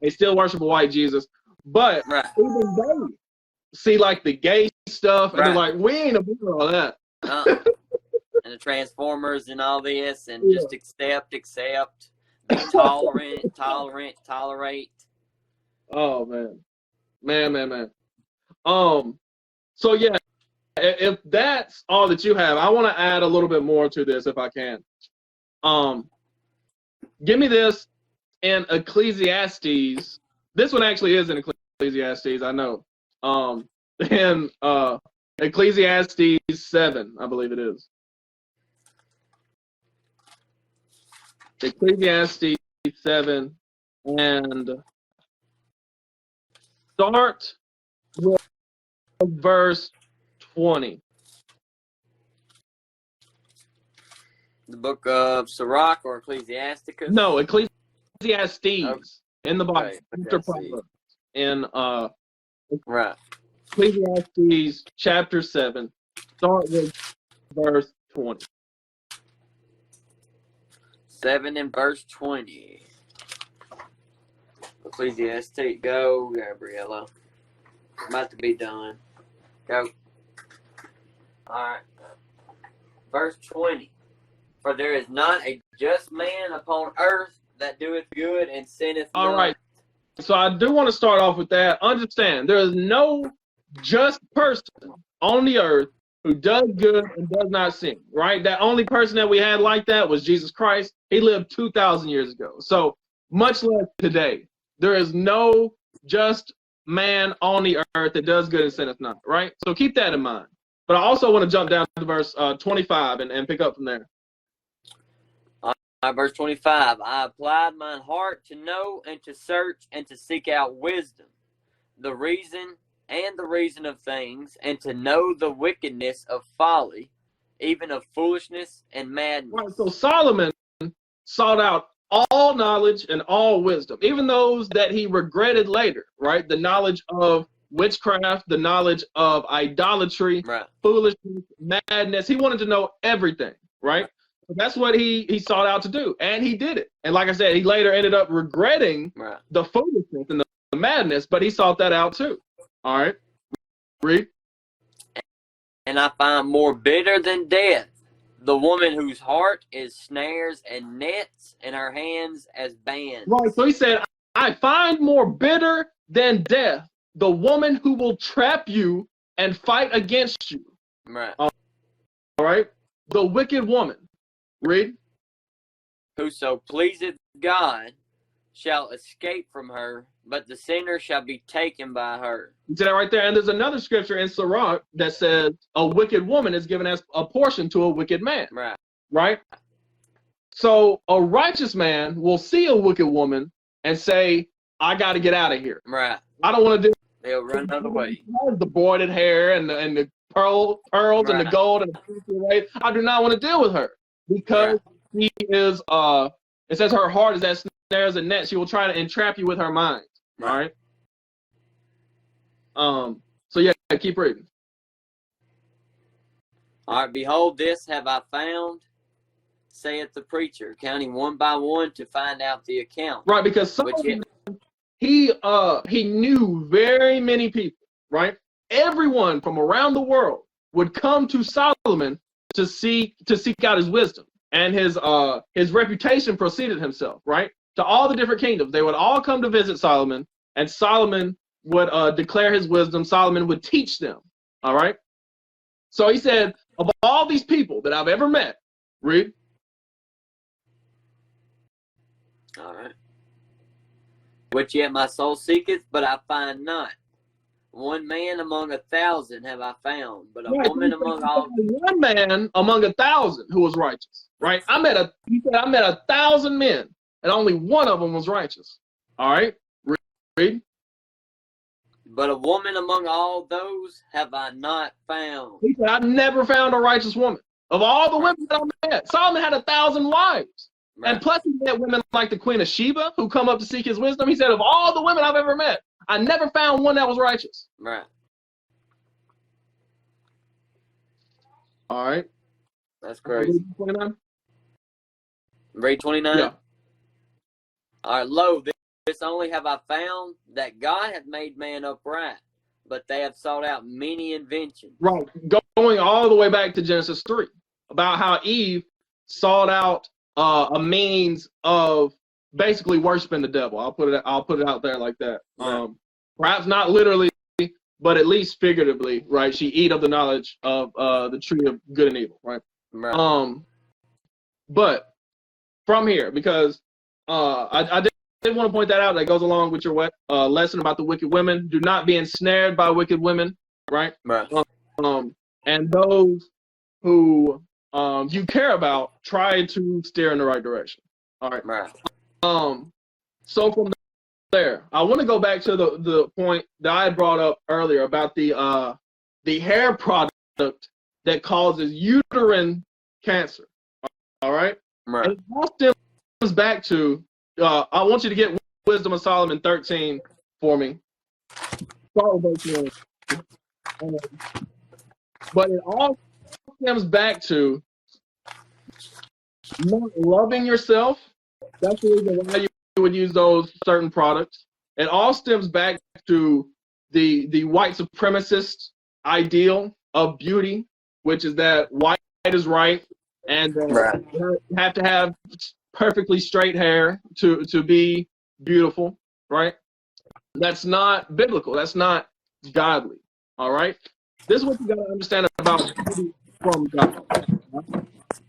They still worship a white Jesus. But even they see like the gay stuff, and they're like, "We ain't about all that." And the Transformers and all this, and just accept, be tolerate. Oh man. So yeah, if that's all that you have, I want to add a little bit more to this if I can. Give me this in Ecclesiastes. This one actually is in Ecclesiastes, I know. In Ecclesiastes 7, I believe it is. Ecclesiastes 7, and start with verse 20. The book of Sirach or Ecclesiasticus? No, Ecclesiastes in the Bible. In Ecclesiastes chapter 7, start with verse 20. 7 and verse 20. Ecclesiastes, go, Gabriella. About to be done. Go. Alright. Verse 20. For there is not a just man upon earth that doeth good and sinneth not. All right. So I do want to start off with that. Understand, there is no just person on the earth who does good and does not sin, right? That only person that we had like that was Jesus Christ. He lived 2,000 years ago. So much less today. There is no just man on the earth that does good and sinneth not, right? So keep that in mind. But I also want to jump down to verse 25 and pick up from there. Verse 25, I applied mine heart to know and to search and to seek out wisdom, the reason of things, and to know the wickedness of folly, even of foolishness and madness. Right, so Solomon sought out all knowledge and all wisdom, even those that he regretted later, right? The knowledge of witchcraft, the knowledge of idolatry, foolishness, madness. He wanted to know everything, right? So that's what he sought out to do, and he did it. And like I said, he later ended up regretting the foolishness and the madness, but he sought that out too. All right, read. And I find more bitter than death the woman whose heart is snares and nets, and her hands as bands. Right, so he said, I find more bitter than death the woman who will trap you and fight against you. Right. All right, the wicked woman. Read. Whoso pleaseth God shall escape from her, but the sinner shall be taken by her. You see that right there? And there's another scripture in Sirach that says a wicked woman is given as a portion to a wicked man. Right. Right? So a righteous man will see a wicked woman and say, I got to get out of here. Right. I don't want to do. They'll run another way. The bordered hair and the pearls and the gold and the I do not want to deal with her because she is it says her heart is as snares and nets. She will try to entrap you with her mind. Right. All right. So yeah, keep reading. All right. Behold, this have I found, saith the preacher, counting one by one to find out the account. Right, because he knew very many people. Right, everyone from around the world would come to Solomon to seek out his wisdom, and his reputation preceded himself. Right, to all the different kingdoms, they would all come to visit Solomon, and Solomon would declare his wisdom. Solomon would teach them. All right, so he said, of all these people that I've ever met, read. All right. Which yet my soul seeketh, but I find not. One man among 1,000 have I found, but a woman among all. One man among 1,000 who was righteous. Right? I met 1,000 men, and only one of them was righteous. All right? Read. But a woman among all those have I not found. He said, I never found a righteous woman. Of all the women that I met, Solomon had 1,000 wives. Right. And plus he met women like the Queen of Sheba who come up to seek his wisdom. He said, of all the women I've ever met, I never found one that was righteous. Right. All right. That's crazy. 29? Read 29? Yeah. All right, lo, this only have I found, that God hath made man upright, but they have sought out many inventions. Right. Going all the way back to Genesis 3, about how Eve sought out a means of basically worshiping the devil. I'll put it out there like that. Right. Perhaps not literally, but at least figuratively, right? She eat of the knowledge of the tree of good and evil, right? Right. But from here, because I did want to point that out. That goes along with your lesson about the wicked women. Do not be ensnared by wicked women, right? Right. And those who you care about, try to steer in the right direction. All right. Right. So from there, I want to go back to the point that I had brought up earlier about the hair product that causes uterine cancer. All right. Right. And it all stems back to I want you to get Wisdom of Solomon 13 for me. Start with verse 1. But it all stems back to not loving yourself. That's the reason why you would use those certain products. It all stems back to the white supremacist ideal of beauty, which is that white is right, and Right. you have to have perfectly straight hair to be beautiful, right? That's not biblical. That's not godly. All right. This is what you got to understand about beauty from God.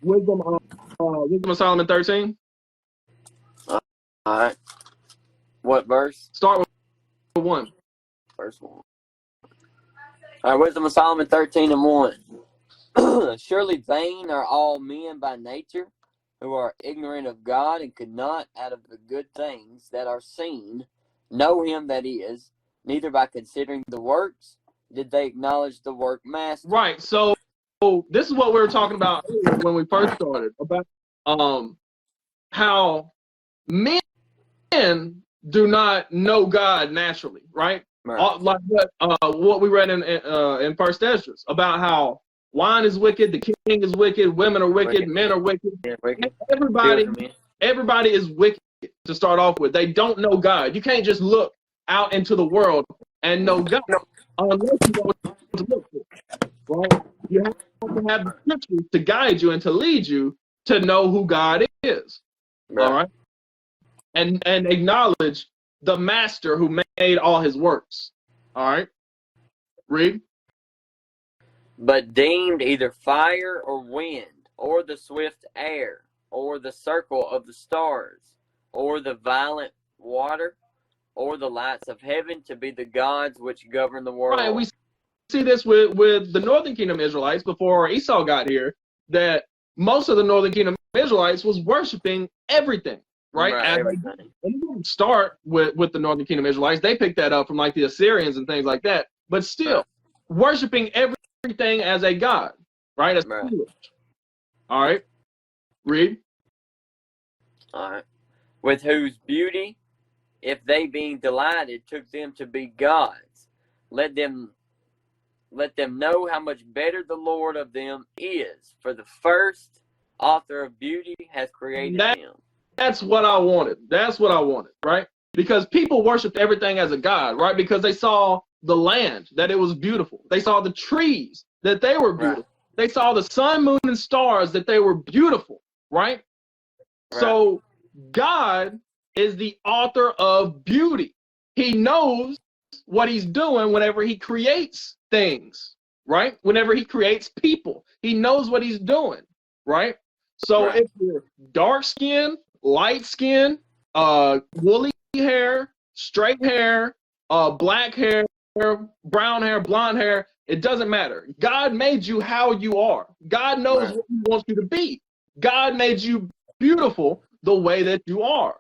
Wisdom of Solomon 13. All right. What verse? Start with 1. Verse 1. All right, Wisdom of Solomon 13 and 1. Surely vain are all men by nature, who are ignorant of God, and could not, out of the good things that are seen, know him that is, neither by considering the works did they acknowledge the work master. Right. So this is what we were talking about when we first started, about how men do not know God naturally, right? Right. Like what we read in First Esdras about how wine is wicked, the king is wicked, women are wicked, men are wicked. Yeah, wicked. Everybody is wicked to start off with. They don't know God. You can't just look out into the world and know God unless you know what to look for, right? You have to have the scriptures to guide you and to lead you to know who God is. Right. All right, and acknowledge the master who made all his works. All right, read. But deemed either fire or wind, or the swift air, or the circle of the stars, or the violent water, or the lights of heaven to be the gods which govern the world. Right, we see this with the Northern Kingdom Israelites before Esau got here, that most of the Northern Kingdom Israelites was worshiping everything, right? Everything. And it didn't start with the Northern Kingdom Israelites. They picked that up from like the Assyrians and things like that, but still worshiping everything as a god, right? As all right, read. All right. With whose beauty, if they being delighted, took them to be gods, let them know how much better the Lord of them is. For the first author of beauty has created him. That's what I wanted. That's what I wanted, right? Because people worshiped everything as a god, right? Because they saw the land, that it was beautiful. They saw the trees, that they were beautiful. Right. They saw the sun, moon, and stars, that they were beautiful, right? So God is the author of beauty. He knows what he's doing whenever he creates things, right? Whenever he creates people, he knows what he's doing, right? So if you're dark skin, light skin, woolly hair, straight hair, black hair, brown hair, blonde hair, it doesn't matter. God made you how you are. God knows what he wants you to be. God made you beautiful the way that you are.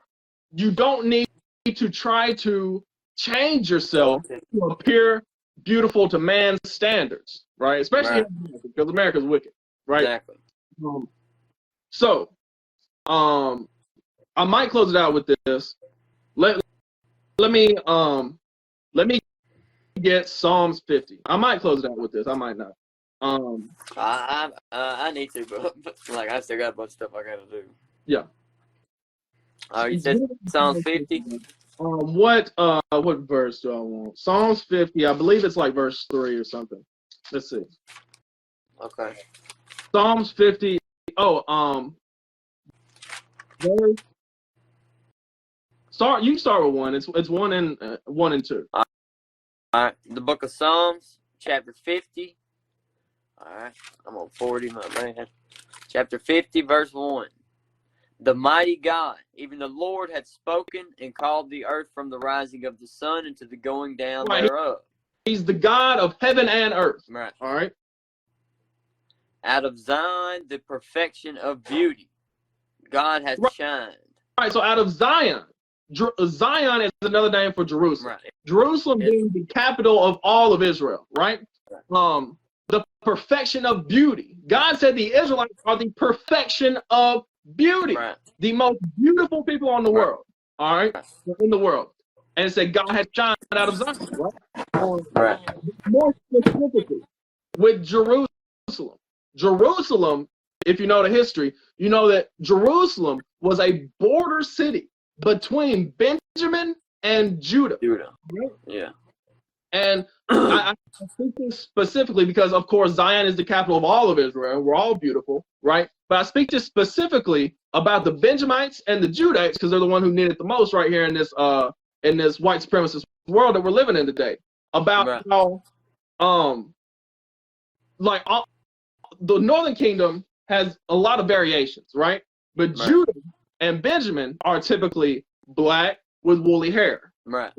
You don't need to try to change yourself to appear beautiful to man's standards, right? Especially in America, because America's wicked, right? Exactly. So, I might close it out with this. Let me get Psalms 50. I might close it out with this. I might not. I need to, but like I still got a bunch of stuff I gotta do. Yeah. You said Psalms 50. What verse do I want? Psalms 50. I believe it's like verse 3 or something. Let's see. Okay. Psalms 50. Oh, verse. You can start with 1. It's 1 and 2. All right. The book of Psalms, chapter 50. All right. I'm on 40, my man. Chapter 50, verse 1. The mighty God, even the Lord, had spoken and called the earth from the rising of the sun into the going down thereof. He's the God of heaven and earth. Right. All right. Out of Zion, the perfection of beauty, God has shined. Right. So out of Zion. Zion is another name for Jerusalem. Right. Jerusalem being the capital of all of Israel, right? The perfection of beauty. God said the Israelites are the perfection of beauty. Right. The most beautiful people on the world. All right? In the world. And it said God had shined out of Zion, right? Right. More specifically, with Jerusalem. Jerusalem, if you know the history, you know that Jerusalem was a border city between Benjamin and Judah. Right? Yeah. And I speak this specifically because, of course, Zion is the capital of all of Israel. We're all beautiful, right? But I speak this specifically about the Benjamites and the Judahites because they're the one who need it the most right here in this white supremacist world that we're living in today. About how, the Northern Kingdom has a lot of variations, right? But Judah and Benjamin are typically black with woolly hair. Right.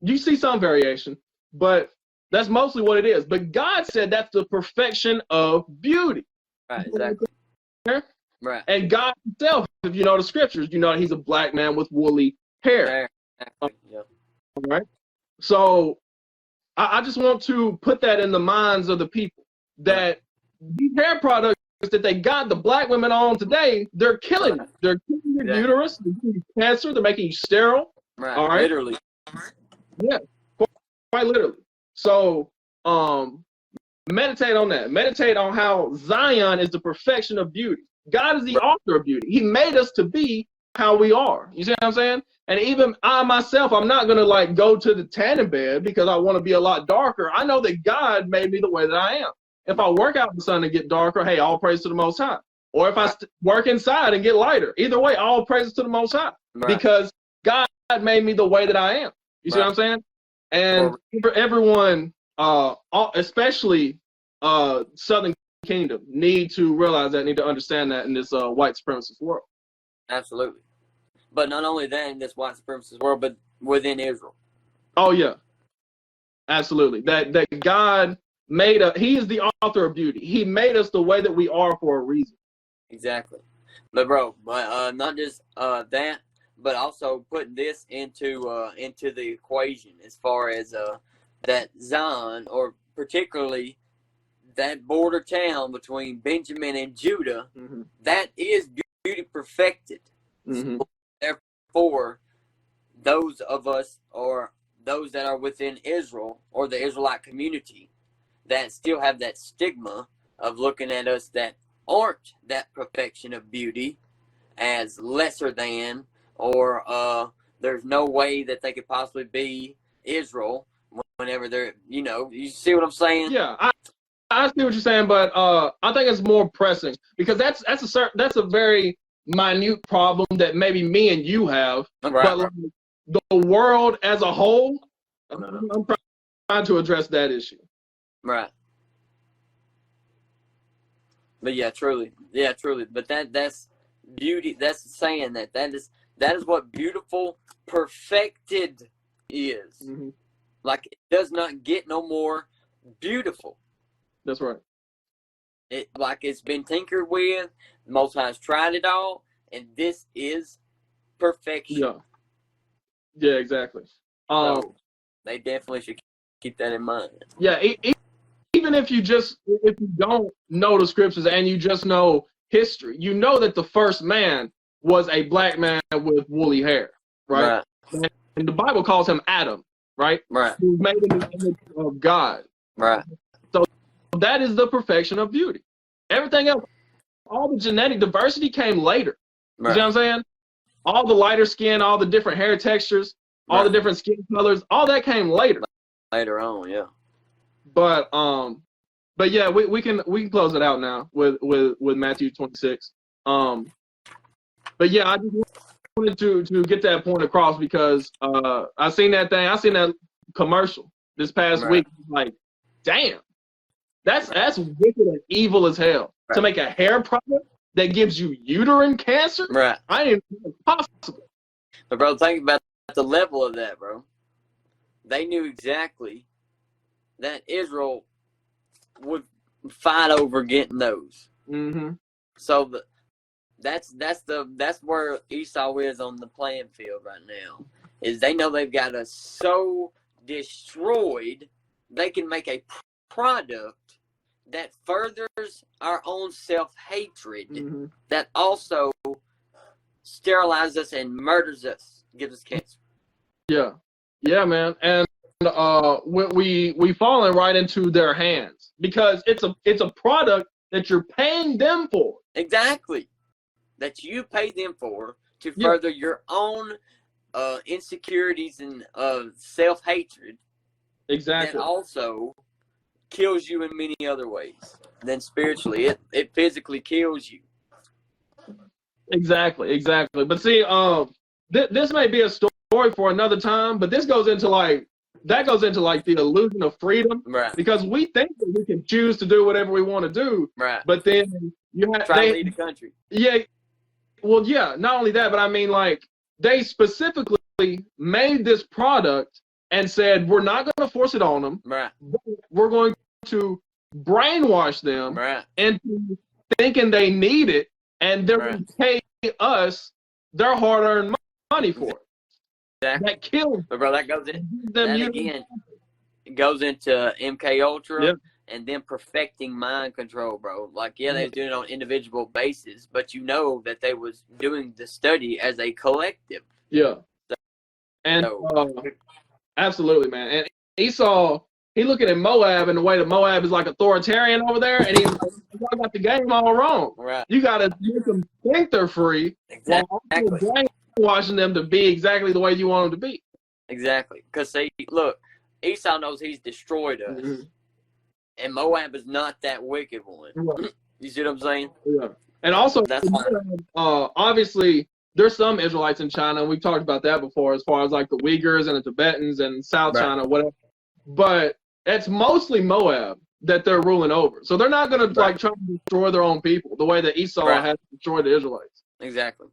You see some variation, but that's mostly what it is. But God said that's the perfection of beauty. Right, exactly. Right. And God himself, if you know the scriptures, you know he's a black man with woolly hair. Exactly. Yep. All right. So I just want to put that in the minds of the people that these hair products that they got the black women on today, they're killing you. They're killing your uterus, they're giving you cancer, they're making you sterile. Right. All right. Literally. Yeah. Quite literally. So meditate on that. Meditate on how Zion is the perfection of beauty. God is the author of beauty. He made us to be how we are. You see what I'm saying? And even I myself, I'm not gonna like go to the tanning bed because I want to be a lot darker. I know that God made me the way that I am. If I work out in the sun and get darker, hey, all praise to the Most High. Or if I work inside and get lighter, either way, all praises to the Most High. Because God made me the way that I am. You see what I'm saying? And for everyone, especially Southern Kingdom, need to realize that, need to understand that in this white supremacist world. Absolutely. But not only that in this white supremacist world, but within Israel. Oh, yeah. Absolutely. That God made us, he is the author of beauty. He made us the way that we are for a reason. Exactly. But bro, not just that, but also putting this into the equation as far as that Zion, or particularly that border town between Benjamin and Judah, that is beauty perfected. So therefore, those of us, or those that are within Israel or the Israelite community, that still have that stigma of looking at us that aren't that perfection of beauty as lesser than, or there's no way that they could possibly be Israel whenever they're, you see what I'm saying? Yeah, I see what you're saying, but I think it's more pressing because that's a very minute problem that maybe me and you have, but like, the world as a whole, I'm trying to address that issue. Right. But yeah, truly. But that's beauty. That's saying that is what beautiful perfected is. Like, it does not get no more beautiful. That's right. It's been tinkered with. The Most High's tried it all, and this is perfection. Yeah, exactly. So they definitely should keep that in mind. Yeah, even if you don't know the scriptures and you just know history, you know that the first man was a black man with woolly hair, right? And the Bible calls him Adam, right? Right. He was made in the image of God. Right. So that is the perfection of beauty. Everything else, all the genetic diversity came later. Right. You know what I'm saying? All the lighter skin, all the different hair textures, all the different skin colors, all that came later. Later on, yeah. But yeah, we can close it out now with Matthew 26. But yeah, I just wanted to get that point across because I seen that commercial this past week. Like, damn, that's wicked and evil as hell. Right. To make a hair product that gives you uterine cancer, right? I didn't think it was possible. But bro, think about the level of that, bro. They knew exactly that Israel would fight over getting those. Mm-hmm. So that's where Esau is on the playing field right now. Is they know they've got us so destroyed, they can make a product that furthers our own self-hatred, mm-hmm. that also sterilizes us and murders us, gives us cancer. Yeah, man, and we falling right into their hands because it's a product that you're paying them for. Exactly, that you pay them for to further your own insecurities and self-hatred. Exactly. That also kills you in many other ways than spiritually. It physically kills you. Exactly. But see, this may be a story for another time, but this goes into the illusion of freedom, right? Because we think that we can choose to do whatever we want to do, right? But then you have to lead the country. Yeah. Well, yeah. Not only that, but I mean, like, they specifically made this product and said, we're not going to force it on them. Right. We're going to brainwash them into thinking they need it, and they're going to pay us their hard-earned money for it. Exactly. That kills. But bro, that goes in. That again, it goes into MK Ultra and then perfecting mind control, bro. Like, they was doing it on individual basis, but you know that they was doing the study as a collective. Yeah. And absolutely, man. And Esau, he looking at Moab in the way that Moab is like authoritarian over there, and he's like, y'all got the game all wrong. Right. You got to make them think they're free, while also brainwashing them to be exactly the way you want them to be. Exactly. Because, see, look, Esau knows he's destroyed us, and Moab is not that wicked one. Right. You see what I'm saying? Yeah. And also, obviously, there's some Israelites in China, and we've talked about that before, as far as like the Uyghurs and the Tibetans and South China, whatever. But it's mostly Moab that they're ruling over. So they're not going to like try to destroy their own people the way that Esau has destroyed the Israelites. Exactly.